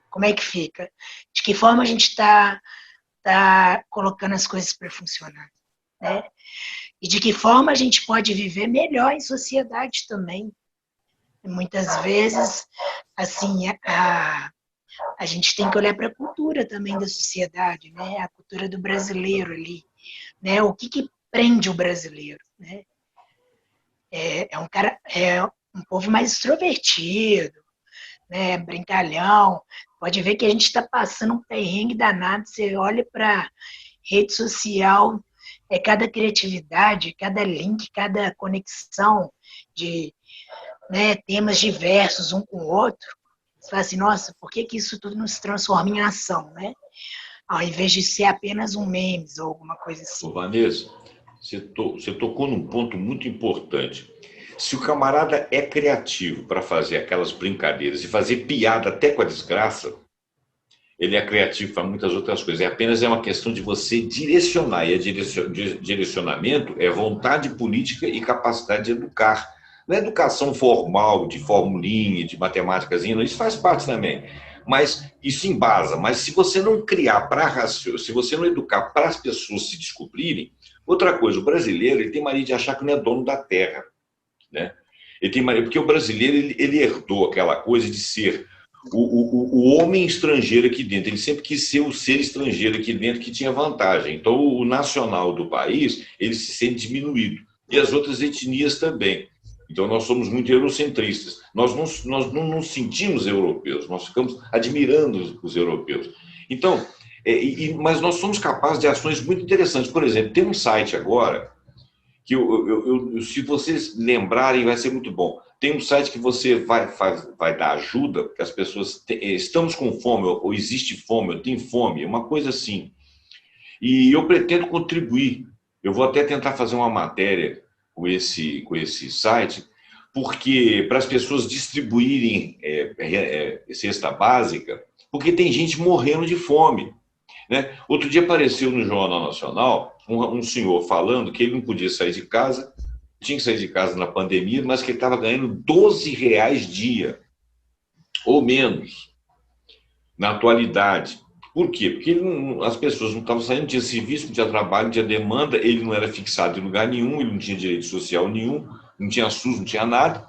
Como é que fica? De que forma a gente está colocando as coisas para funcionar, né? E de que forma a gente pode viver melhor em sociedade também. Muitas vezes, assim, a gente tem que olhar para a cultura também da sociedade, né? A cultura do brasileiro ali, né? O que prende o brasileiro, né? É um povo mais extrovertido, né? Brincalhão. Pode ver que a gente está passando um perrengue danado. Você olha para rede social, cada criatividade, cada link, cada conexão de, né, temas diversos um com o outro. Você fala assim, nossa, por que isso tudo não se transforma em ação, né? Ao invés de ser apenas um memes ou alguma coisa assim. Ô, Vanessa, você tocou num ponto muito importante. Se o camarada é criativo para fazer aquelas brincadeiras e fazer piada até com a desgraça, ele é criativo para muitas outras coisas. Apenas uma questão de você direcionar. E direcionamento é vontade política e capacidade de educar. Não é educação formal, de formulinha, de matemáticazinha, isso faz parte também. Mas isso embasa. Mas se você não criar para raciocínio, se você não educar para as pessoas se descobrirem, outra coisa, o brasileiro ele tem mania de achar que não é dono da terra, né? Ele tem mania, porque o brasileiro ele herdou aquela coisa de ser o homem estrangeiro aqui dentro. Ele sempre quis ser o ser estrangeiro aqui dentro que tinha vantagem. Então, o nacional do país, ele se sente diminuído. E as outras etnias também. Então, nós somos muito eurocentristas. Nós não nos sentimos europeus, nós ficamos admirando os europeus. Então, mas nós somos capazes de ações muito interessantes. Por exemplo, tem um site agora, que se vocês lembrarem, vai ser muito bom. Tem um site que você vai dar ajuda, porque as pessoas estamos com fome, ou existe fome, ou tem fome, uma coisa assim. E eu pretendo contribuir. Eu vou até tentar fazer uma matéria com esse site, porque para as pessoas distribuírem cesta básica, porque tem gente morrendo de fome, né? Outro dia apareceu no Jornal Nacional um senhor falando que ele não podia sair de casa, tinha que sair de casa na pandemia, mas que ele estava ganhando R$ 12 dia, ou menos, na atualidade. Por quê? Porque as pessoas não estavam saindo, não tinha serviço, não tinha trabalho, não tinha demanda, ele não era fixado em lugar nenhum, ele não tinha direito social nenhum, não tinha SUS, não tinha nada.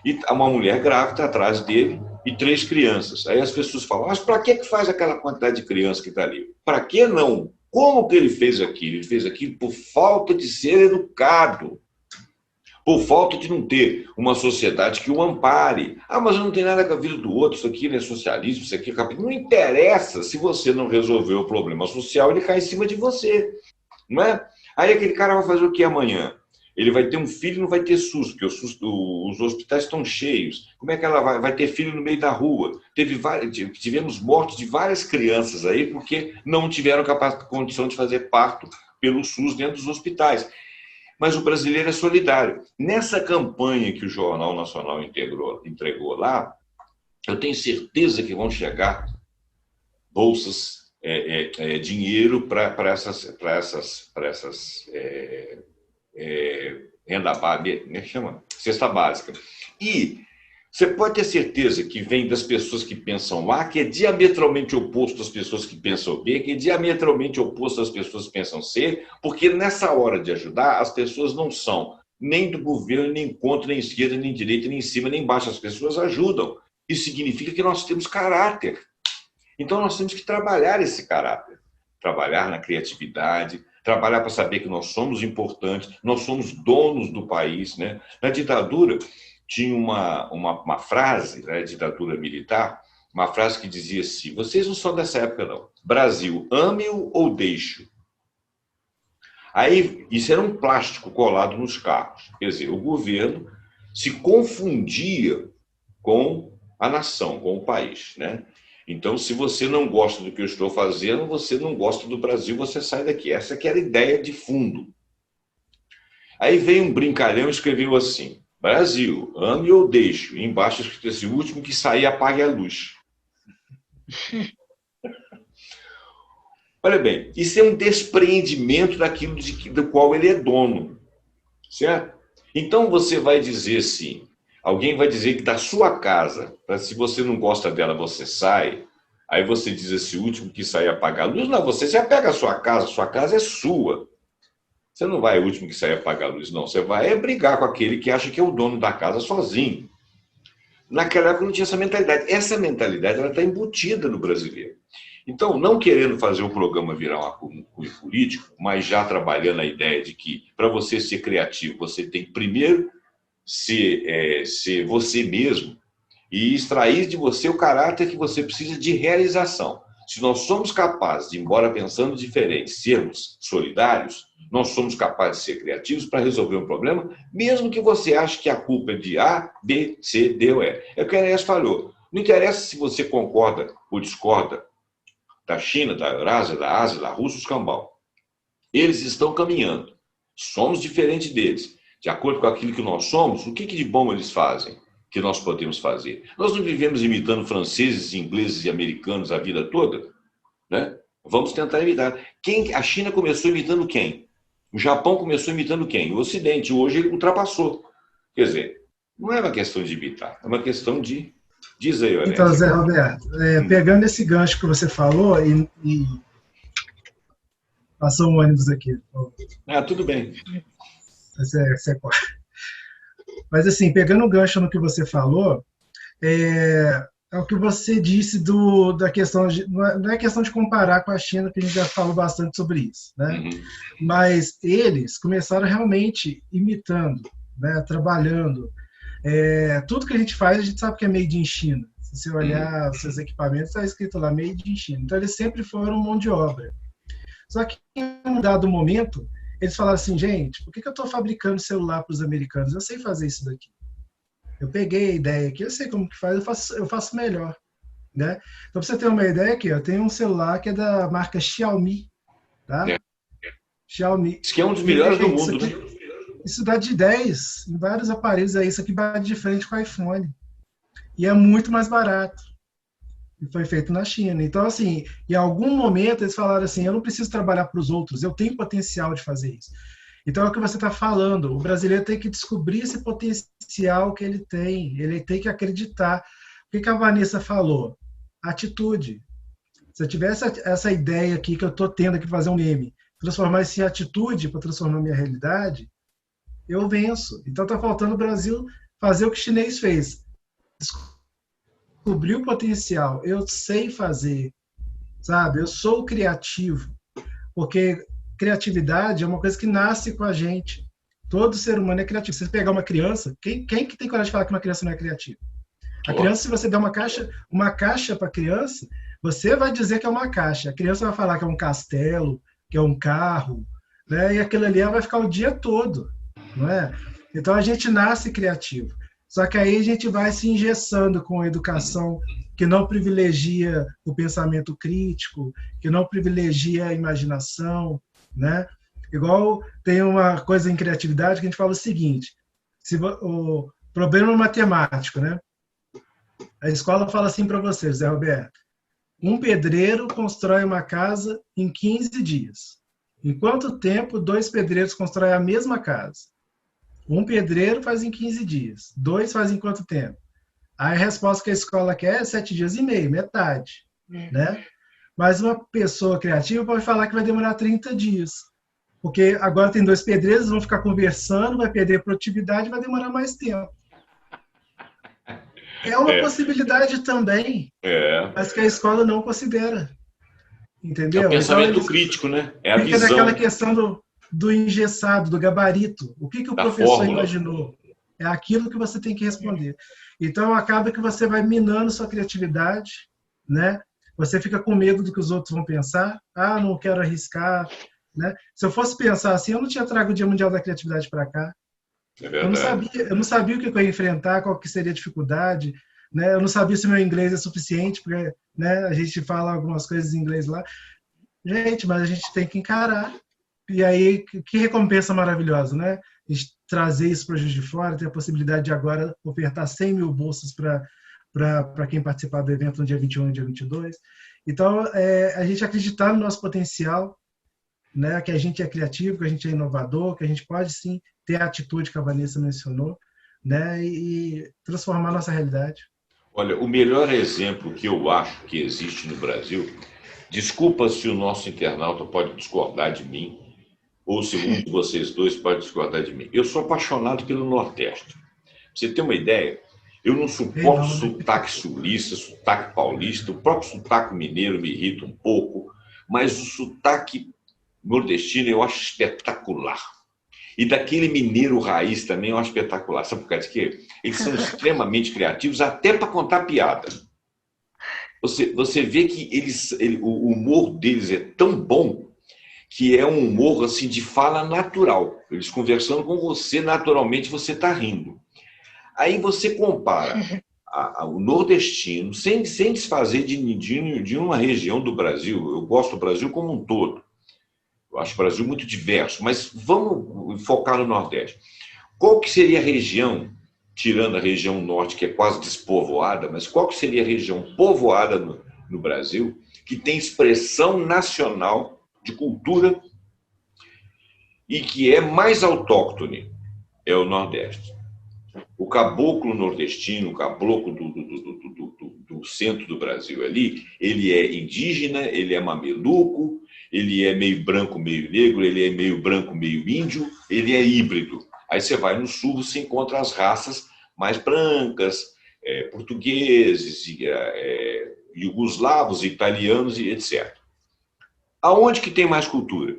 E uma mulher grávida atrás dele e 3 crianças. Aí as pessoas falam, mas para que faz aquela quantidade de criança que está ali? Para que não? Como que ele fez aquilo? Ele fez aquilo por falta de ser educado, por falta de não ter uma sociedade que o ampare. Ah, mas não tem nada com a vida do outro, isso aqui não é socialismo, isso aqui é capitalismo. Não interessa, se você não resolver o problema social, ele cai em cima de você, não é? Aí aquele cara vai fazer o que amanhã? Ele vai ter um filho e não vai ter SUS, porque os hospitais estão cheios. Como é que ela vai ter filho no meio da rua? Tivemos mortes de várias crianças aí porque não tiveram condição de fazer parto pelo SUS dentro dos hospitais. Mas o brasileiro é solidário. Nessa campanha que o Jornal Nacional entregou lá, eu tenho certeza que vão chegar bolsas, dinheiro para essas renda básica, como é que chama? Cesta básica. E você pode ter certeza que vem das pessoas que pensam A, que é diametralmente oposto às pessoas que pensam B, que é diametralmente oposto às pessoas que pensam C, porque nessa hora de ajudar, as pessoas não são nem do governo, nem contra, nem esquerda, nem direita, nem em cima, nem embaixo. As pessoas ajudam. Isso significa que nós temos caráter. Então, nós temos que trabalhar esse caráter, trabalhar na criatividade, trabalhar para saber que nós somos importantes, nós somos donos do país, né? Na ditadura, tinha uma frase, né, ditadura militar, uma frase que dizia assim, vocês não são dessa época, não. Brasil, ame-o ou deixe-o. Aí, isso era um plástico colado nos carros. Quer dizer, o governo se confundia com a nação, com o país, né? Então, se você não gosta do que eu estou fazendo, você não gosta do Brasil, você sai daqui. Essa que era a ideia de fundo. Aí veio um brincalhão e escreveu assim, Brasil, ame ou deixe. E embaixo escrito assim, o último que sair, apague a luz. Olha bem, isso é um despreendimento daquilo do qual ele é dono, certo? Então você vai dizer assim, alguém vai dizer que da sua casa, se você não gosta dela, você sai, aí você diz assim, o último que sair apaga a luz, não, você já pega a sua casa é sua. Você não vai o último que sair apagar a luz, não, você vai brigar com aquele que acha que é o dono da casa sozinho. Naquela época não tinha essa mentalidade. Essa mentalidade ela está embutida no brasileiro. Então, não querendo fazer o programa virar um cunho político, mas já trabalhando a ideia de que, para você ser criativo, você tem que primeiro ser você mesmo e extrair de você o caráter que você precisa de realização. Se nós somos capazes, de, embora pensando diferente, sermos solidários, nós somos capazes de ser criativos para resolver um problema, mesmo que você ache que a culpa é de A, B, C, D ou E. É o que a Enéas falou. Não interessa se você concorda ou discorda da China, da Eurásia, da Ásia, da Rússia, os cambau. Eles estão caminhando. Somos diferentes deles. De acordo com aquilo que nós somos, o que de bom eles fazem, que nós podemos fazer? Nós não vivemos imitando franceses, ingleses e americanos a vida toda? Né? Vamos tentar imitar. A China começou imitando quem? O Japão começou imitando quem? O Ocidente. Hoje ele ultrapassou. Quer dizer, não é uma questão de imitar, é uma questão de... Diz aí, Aurélia. Então, Zé Roberto, pegando esse gancho que você falou e passou um ônibus aqui. Tudo bem. Mas assim, pegando o gancho no que você falou, é o que você disse da questão de, não é questão de comparar com a China, que a gente já falou bastante sobre isso, né? Uhum. Mas eles começaram realmente imitando, né? Trabalhando. Tudo que a gente faz, a gente sabe que é made in China. Se você olhar os seus equipamentos, está escrito lá made in China. Então eles sempre foram mão de obra. Só que em um dado momento, eles falaram assim, gente, por que eu estou fabricando celular para os americanos? Eu sei fazer isso daqui. Eu peguei a ideia aqui, eu sei como que faz, eu faço melhor. Né? Então, para você ter uma ideia aqui, eu tenho um celular que é da marca Xiaomi. Tá? Xiaomi. Isso que é um dos melhores do mundo, né? Isso dá de 10 em vários aparelhos aí. Isso aqui bate de frente com o iPhone. E é muito mais barato. E foi feito na China. Então, assim, em algum momento eles falaram assim, eu não preciso trabalhar para os outros, eu tenho potencial de fazer isso. Então, é o que você está falando. O brasileiro tem que descobrir esse potencial que ele tem que acreditar. O que a Vanessa falou? Atitude. Se eu tivesse essa ideia aqui que eu estou tendo aqui, fazer um meme, transformar isso em atitude para transformar minha realidade, eu venço. Então, está faltando o Brasil fazer o que o chinês fez. Descobrir o potencial. Eu sei fazer, sabe? Eu sou criativo. Porque criatividade é uma coisa que nasce com a gente. Todo ser humano é criativo. Se você pegar uma criança, quem que tem coragem de falar que uma criança não é criativa? A criança, se você der uma caixa para a criança, você vai dizer que é uma caixa. A criança vai falar que é um castelo, que é um carro, né? E aquilo ali ela vai ficar o dia todo. Não é? Então a gente nasce criativo. Só que aí a gente vai se engessando com a educação que não privilegia o pensamento crítico, que não privilegia a imaginação, né? Igual tem uma coisa em criatividade que a gente fala o seguinte, o problema matemático, né? A escola fala assim para você, Zé Roberto, um pedreiro constrói uma casa em 15 dias. Em quanto tempo 2 pedreiros constroem a mesma casa? Um pedreiro faz em 15 dias. 2 faz em quanto tempo? Aí a resposta que a escola quer é 7 dias e meio, metade. Né? Mas uma pessoa criativa pode falar que vai demorar 30 dias. Porque agora tem 2 pedreiros, vão ficar conversando, vai perder produtividade, vai demorar mais tempo. É uma possibilidade também, É. mas que a escola não considera. É o Entendeu? Então, pensamento eles crítico, né? É a fica naquela visão questão do engessado, do gabarito. O que o da professor fórmula. imaginou? É aquilo que você tem que responder. Então, acaba que você vai minando sua criatividade, né? Você fica com medo do que os outros vão pensar. Ah, não quero arriscar, né? Se eu fosse pensar assim, eu não tinha trago o Dia Mundial da Criatividade para cá. É verdade. Eu não sabia o que eu ia enfrentar, qual que seria a dificuldade, né? Eu não sabia se meu inglês é suficiente, porque, né, a gente fala algumas coisas em inglês lá. Gente, mas a gente tem que encarar. E aí, que recompensa maravilhosa, né? A gente trazer isso para Juiz de Fora, ter a possibilidade de agora ofertar 100 mil bolsas para quem participar do evento no dia 21 e dia 22. Então, a gente acreditar no nosso potencial, né? Que a gente é criativo, que a gente é inovador, que a gente pode sim ter a atitude que a Vanessa mencionou, né? E transformar a nossa realidade. Olha, o melhor exemplo que eu acho que existe no Brasil, desculpa se o nosso internauta pode discordar de mim, ou se um de vocês dois pode discordar de mim. Eu sou apaixonado pelo Nordeste. Pra você ter uma ideia, eu não Ei, suporto não, né? sotaque sulista, sotaque paulista, o próprio sotaque mineiro me irrita um pouco, mas o sotaque nordestino eu acho espetacular. E daquele mineiro raiz também eu acho espetacular. Sabe por causa de quê? Eles são extremamente criativos, até para contar piada. Você vê que o humor deles é tão bom que é um humor assim, de fala natural. Eles conversando com você, naturalmente você está rindo. Aí você compara o nordestino, sem desfazer de uma região do Brasil. Eu gosto do Brasil como um todo. Eu acho o Brasil muito diverso, mas vamos focar no Nordeste. Qual que seria a região, tirando a região norte, que é quase despovoada, mas qual que seria a região povoada no Brasil que tem expressão nacional de cultura e que é mais autóctone? É o Nordeste. O caboclo nordestino, o caboclo do centro do Brasil ali, ele é indígena, ele é mameluco, ele é meio branco, meio negro, ele é meio branco, meio índio, ele é híbrido. Aí você vai no sul, você encontra as raças mais brancas, portugueses, iugoslavos, italianos e etc. Aonde que tem mais cultura?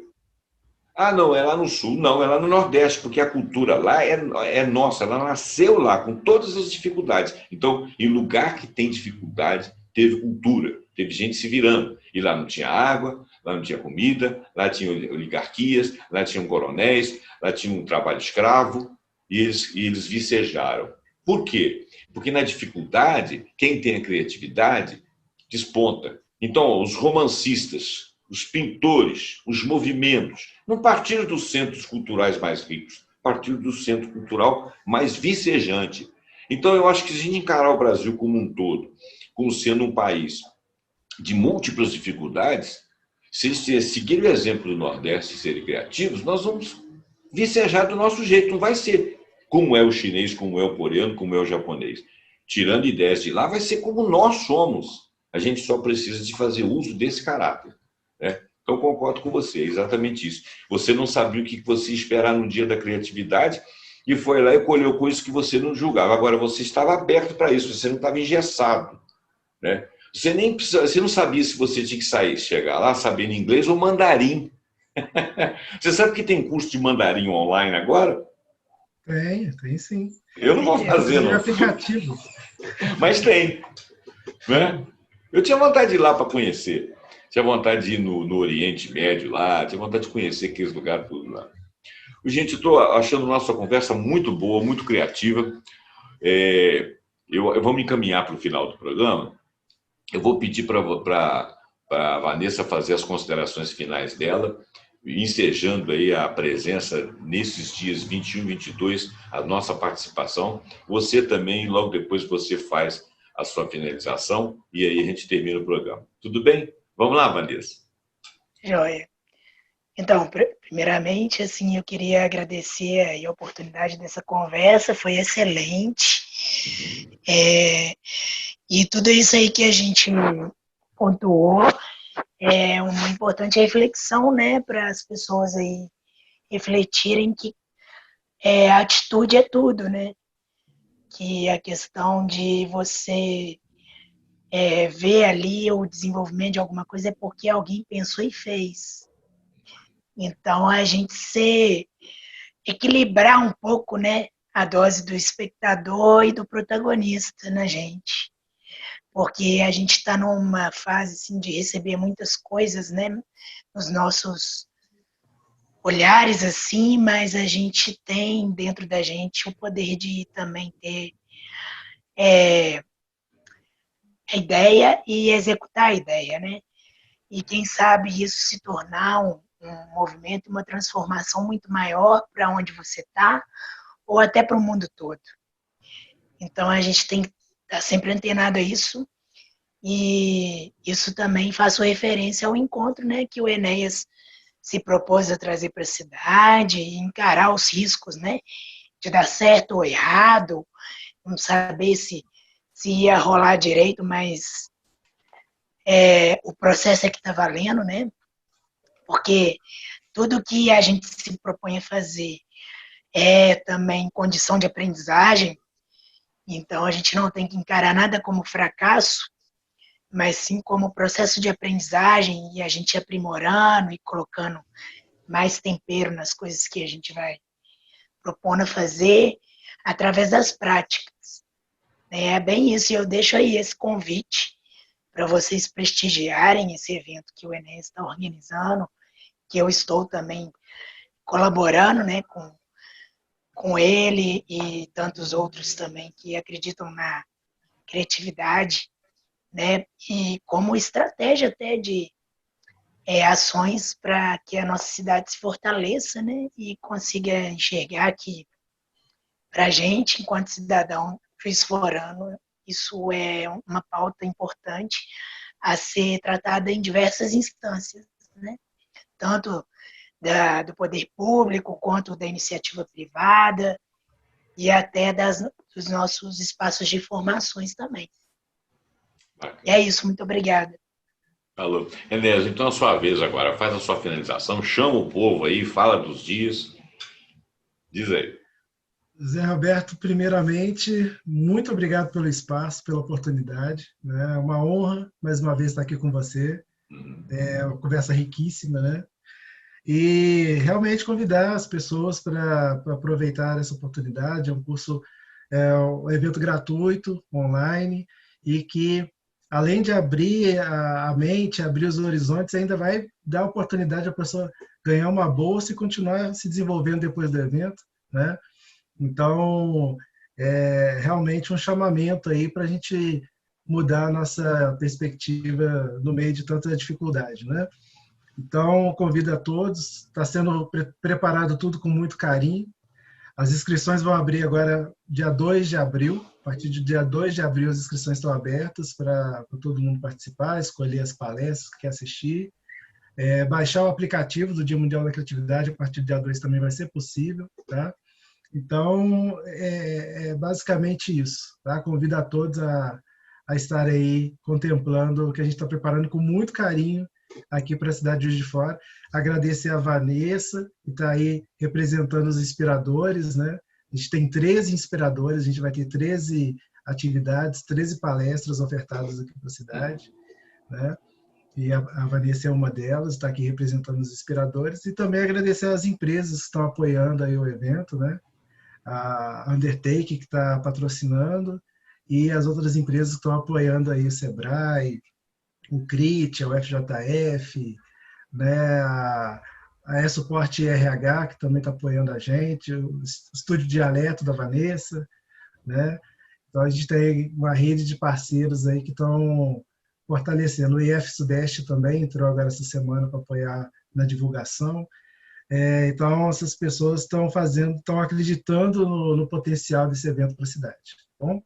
Ah, não, é lá no sul. Não, é lá no Nordeste, porque a cultura lá é nossa, ela nasceu lá, com todas as dificuldades. Então, em lugar que tem dificuldade, teve cultura, teve gente se virando. E lá não tinha água, lá não tinha comida, lá tinha oligarquias, lá tinham coronéis, lá tinha um trabalho escravo, e eles vicejaram. Por quê? Porque na dificuldade, quem tem a criatividade desponta. Então, os romancistas, os pintores, os movimentos, não partiram dos centros culturais mais ricos, partiram do centro cultural mais vicejante. Então, eu acho que se a gente encarar o Brasil como um todo, como sendo um país de múltiplas dificuldades, se eles seguirem o exemplo do Nordeste e serem criativos, nós vamos vicejar do nosso jeito. Não vai ser como é o chinês, como é o coreano, como é o japonês. Tirando ideias de lá, vai ser como nós somos. A gente só precisa de fazer uso desse caráter. Né? Então, concordo com você, é exatamente isso. Você não sabia o que você esperar no dia da criatividade e foi lá e colheu coisas que você não julgava. Agora, você estava aberto para isso, você não estava engessado. Né? Você não sabia se você tinha que chegar lá sabendo inglês ou mandarim. Você sabe que tem curso de mandarim online agora? Tem sim. Eu não vou fazer, Inclusive não. aplicativos. Mas tem. Né? Eu tinha vontade de ir lá para conhecer. Tinha vontade de ir no Oriente Médio lá, tinha vontade de conhecer aqueles lugares tudo lá. Gente, estou achando nossa conversa muito boa, muito criativa. Eu vou me encaminhar para o final do programa. Eu vou pedir para a Vanessa fazer as considerações finais dela, ensejando aí a presença nesses dias 21 e 22, a nossa participação. Você também, logo depois você faz a sua finalização e aí a gente termina o programa. Tudo bem? Vamos lá, Vanessa. Joia. Então, primeiramente, assim, eu queria agradecer aí a oportunidade dessa conversa, foi excelente. E tudo isso aí que a gente pontuou é uma importante reflexão, né, para as pessoas aí refletirem que a atitude é tudo, né? que a questão de você ver ali o desenvolvimento de alguma coisa é porque alguém pensou e fez. Então, a gente equilibrar um pouco, né, a dose do espectador e do protagonista na gente. Porque a gente está numa fase assim, de receber muitas coisas, né, nos nossos olhares, assim, mas a gente tem dentro da gente o poder de também ter a ideia e executar a ideia, né? E quem sabe isso se tornar um movimento, uma transformação muito maior para onde você está, ou até para o mundo todo. Então a gente tem que estar sempre antenado a isso, e isso também faço referência ao encontro, né, que o Enéas se propôs a trazer para a cidade, e encarar os riscos, né, de dar certo ou errado, não saber se ia rolar direito, mas o processo é que está valendo, né? Porque tudo que a gente se propõe a fazer é também condição de aprendizagem, então a gente não tem que encarar nada como fracasso, mas sim como processo de aprendizagem, e a gente aprimorando e colocando mais tempero nas coisas que a gente vai propondo a fazer através das práticas. É bem isso, e eu deixo aí esse convite para vocês prestigiarem esse evento que o Enéas está organizando, que eu estou também colaborando, né, com ele e tantos outros também que acreditam na criatividade, né, e como estratégia até de ações para que a nossa cidade se fortaleça, né, e consiga enxergar que, para a gente, enquanto cidadão juiz-forano, isso é uma pauta importante a ser tratada em diversas instâncias, né, tanto do poder público, quanto da iniciativa privada e até dos nossos espaços de formações também. Bacana. E é isso, muito obrigada. Alô. Enéas, então é a sua vez agora. Faz a sua finalização, chama o povo aí, fala dos dias. Diz aí. Zé Roberto, primeiramente, muito obrigado pelo espaço, pela oportunidade. É uma honra, mais uma vez, estar aqui com você. É uma conversa riquíssima, né? E realmente convidar as pessoas para aproveitar essa oportunidade. É um curso, um evento gratuito, online, e que, além de abrir a mente, abrir os horizontes, ainda vai dar a oportunidade à pessoa ganhar uma bolsa e continuar se desenvolvendo depois do evento, né? Então, é realmente um chamamento aí para a gente mudar a nossa perspectiva no meio de tanta dificuldade, né? Então, convido a todos, está sendo preparado tudo com muito carinho. As inscrições vão abrir agora dia 2 de abril. A partir do dia 2 de abril, as inscrições estão abertas para todo mundo participar, escolher as palestras que quer assistir. Baixar o aplicativo do Dia Mundial da Criatividade, a partir do dia 2 também vai ser possível, tá? Então, é basicamente isso, tá? Convido a todos a estar aí contemplando o que a gente está preparando com muito carinho aqui para a cidade de Juiz de Fora. Agradecer a Vanessa, que está aí representando os inspiradores, né? A gente tem 13 inspiradores, a gente vai ter 13 atividades, 13 palestras ofertadas aqui para a cidade, né? E a Vanessa é uma delas, está aqui representando os inspiradores. E também agradecer às empresas que estão apoiando aí o evento, né? A Undertake, que está patrocinando, e as outras empresas que estão apoiando aí o Sebrae, o CRIT, o FJF, né, a E-Suporte RH, que também está apoiando a gente, o Estúdio Dialeto da Vanessa, né? Então a gente tem uma rede de parceiros aí que estão fortalecendo. O IF Sudeste também entrou agora essa semana para apoiar na divulgação. Então essas pessoas estão acreditando no potencial desse evento para a cidade. Bom,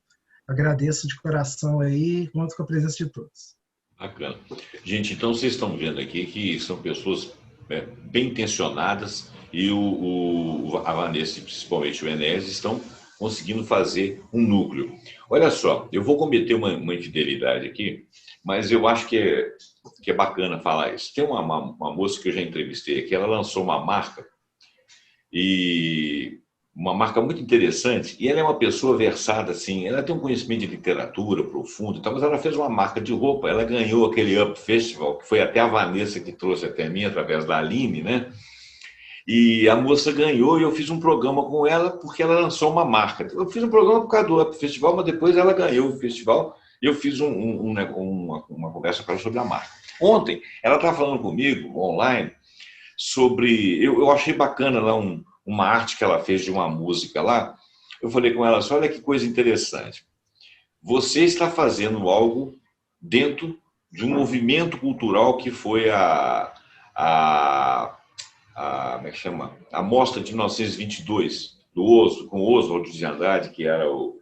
agradeço de coração aí, conto com a presença de todos. Bacana. Gente, então vocês estão vendo aqui que são pessoas bem intencionadas e a Vanessa, principalmente o Enéas, estão conseguindo fazer um núcleo. Olha só, eu vou cometer uma infidelidade aqui, mas eu acho que é bacana falar isso. Tem uma moça que eu já entrevistei aqui, ela lançou uma marca uma marca muito interessante, e ela é uma pessoa versada, assim, ela tem um conhecimento de literatura profundo e tal, mas ela fez uma marca de roupa, ela ganhou aquele Up Festival, que foi até a Vanessa que trouxe até mim, através da Aline, né? E a moça ganhou e eu fiz um programa com ela porque ela lançou uma marca. Eu fiz um programa por causa do Up Festival, mas depois ela ganhou o festival e eu fiz uma conversa com ela sobre a marca. Ontem, ela estava falando comigo, online, sobre... Eu achei bacana lá uma arte que ela fez de uma música lá. Eu falei com ela assim, olha que coisa interessante. Você está fazendo algo dentro de um movimento cultural que foi como é que chama? A Mostra de 1922, com o Oswald de Andrade, que era o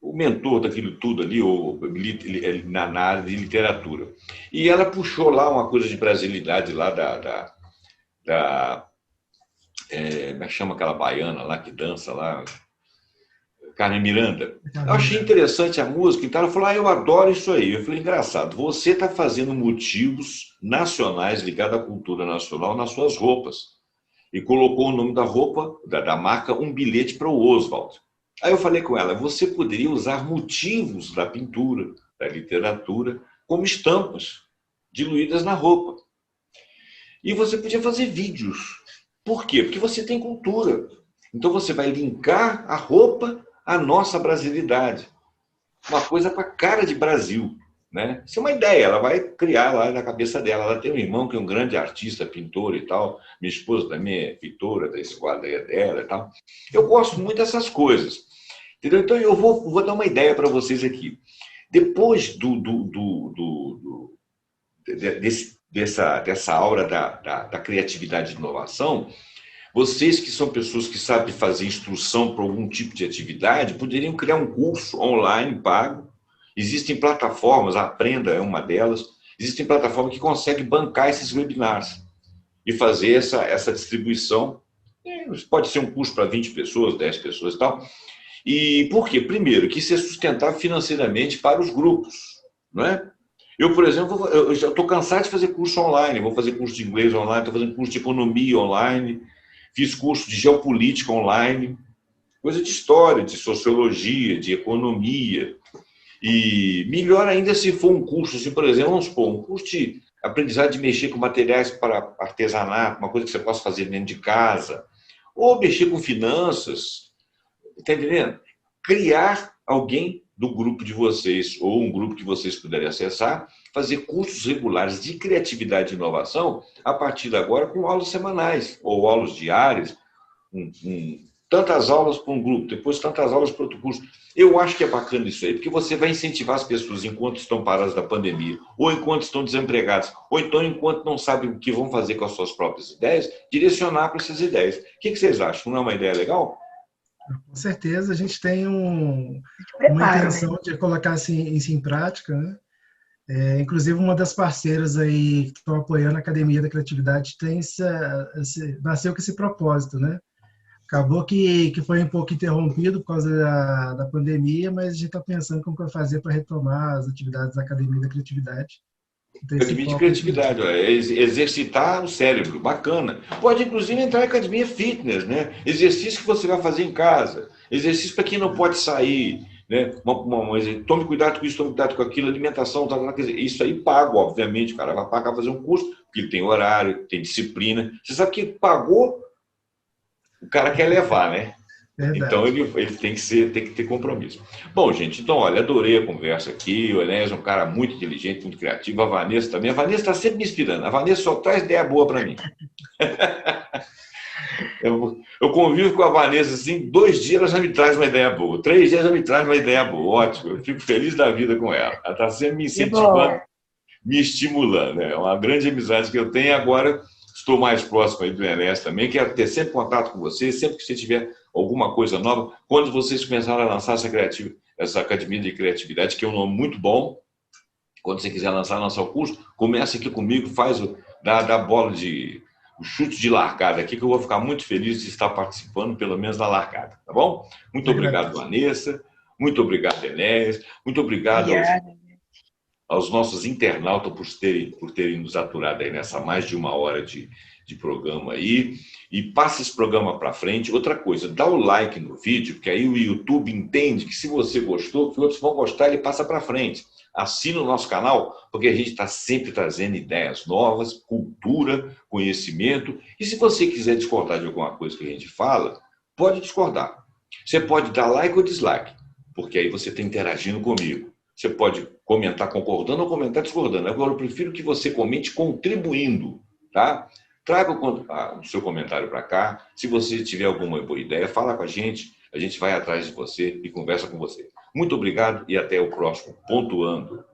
mentor daquilo tudo ali, na área de literatura. E ela puxou lá uma coisa de brasilidade lá como é que chama aquela baiana lá que dança lá? Carmen Miranda. Eu achei interessante a música, então ela falou, eu adoro isso aí. Eu falei, engraçado, você está fazendo motivos nacionais ligados à cultura nacional nas suas roupas. E colocou o nome da roupa, da marca, um bilhete para o Oswald. Aí eu falei com ela, você poderia usar motivos da pintura, da literatura, como estampas, diluídas na roupa. E você podia fazer vídeos. Por quê? Porque você tem cultura. Então você vai linkar a roupa à nossa brasilidade. Uma coisa com a cara de Brasil. Né? Isso é uma ideia, ela vai criar lá na cabeça dela. Ela tem um irmão que é um grande artista, pintor e tal. Minha esposa também é pintora da esquadra dela e tal. Eu gosto muito dessas coisas. Entendeu? Então eu vou dar uma ideia para vocês aqui. Depois dessa aura da criatividade e inovação, vocês que são pessoas que sabem fazer instrução para algum tipo de atividade, poderiam criar um curso online pago. Existem plataformas, a Aprenda é uma delas, existem plataformas que conseguem bancar esses webinars e fazer essa distribuição. Pode ser um curso para 20 pessoas, 10 pessoas e tal. E por quê? Primeiro, que isso é sustentável financeiramente para os grupos. Não é? Eu, por exemplo, eu já estou cansado de fazer curso online, vou fazer curso de inglês online, estou fazendo curso de economia online, fiz curso de geopolítica online, coisa de história, de sociologia, de economia. E melhor ainda se for um curso, assim, por exemplo, vamos supor, um curso de aprendizado de mexer com materiais para artesanato, uma coisa que você possa fazer dentro de casa, ou mexer com finanças, está entendendo? Criar alguém do grupo de vocês, ou um grupo que vocês puderem acessar, fazer cursos regulares de criatividade e inovação a partir de agora com aulas semanais, ou aulas diárias, tantas aulas para um grupo, depois tantas aulas para outro curso. Eu acho que é bacana isso aí, porque você vai incentivar as pessoas enquanto estão paradas da pandemia, ou enquanto estão desempregadas, ou então enquanto não sabem o que vão fazer com as suas próprias ideias, direcionar para essas ideias. O que vocês acham? Não é uma ideia legal? Com certeza, a gente tem uma intenção de colocar isso em prática, né? Inclusive, uma das parceiras aí que estão apoiando a Academia da Criatividade nasceu com esse propósito, né? Acabou que foi um pouco interrompido por causa da pandemia, mas a gente está pensando como que vai fazer para retomar as atividades da Academia da Criatividade. Academia de criatividade, exercitar o cérebro, bacana. Pode, inclusive, entrar em academia fitness, né? Exercício que você vai fazer em casa, exercício para quem não pode sair, né? Tome cuidado com isso, tome cuidado com aquilo, alimentação, isso aí pago, obviamente, o cara vai pagar fazer um curso, porque ele tem horário, tem disciplina. Você sabe que pagou, o cara quer levar, né? Verdade. Então ele tem que ter compromisso. Bom, gente, então, olha, adorei a conversa aqui. O Enéas é um cara muito inteligente, muito criativo. A Vanessa também. A Vanessa está sempre me inspirando. A Vanessa só traz ideia boa para mim. Eu convivo com a Vanessa assim, 2 dias ela já me traz uma ideia boa, 3 dias já me traz uma ideia boa. Ótimo, eu fico feliz da vida com ela. Ela está sempre me incentivando, me estimulando. É uma grande amizade que eu tenho e agora estou mais próximo aí do Enéas também. Quero ter sempre contato com vocês, sempre que você tiver alguma coisa nova. Quando vocês começarem a lançar essa Academia de Criatividade, que é um nome muito bom, quando você quiser lançar o curso, comece aqui comigo, dá bola o chute de largada aqui, que eu vou ficar muito feliz de estar participando, pelo menos na largada, tá bom? Muito obrigado, Vanessa. Muito obrigado, Enéas. Muito obrigado aos nossos internautas por terem nos aturado aí nessa mais de 1 hora de de programa aí e passa esse programa para frente. Outra coisa, dá o like no vídeo, porque aí o YouTube entende que se você gostou, que outros vão gostar, ele passa para frente. Assina o nosso canal, porque a gente está sempre trazendo ideias novas, cultura, conhecimento. E se você quiser discordar de alguma coisa que a gente fala, pode discordar. Você pode dar like ou dislike, porque aí você está interagindo comigo. Você pode comentar concordando ou comentar discordando. Agora, eu prefiro que você comente contribuindo, tá? Traga o seu comentário para cá. Se você tiver alguma boa ideia, fala com a gente vai atrás de você e conversa com você. Muito obrigado e até o próximo Pontuando.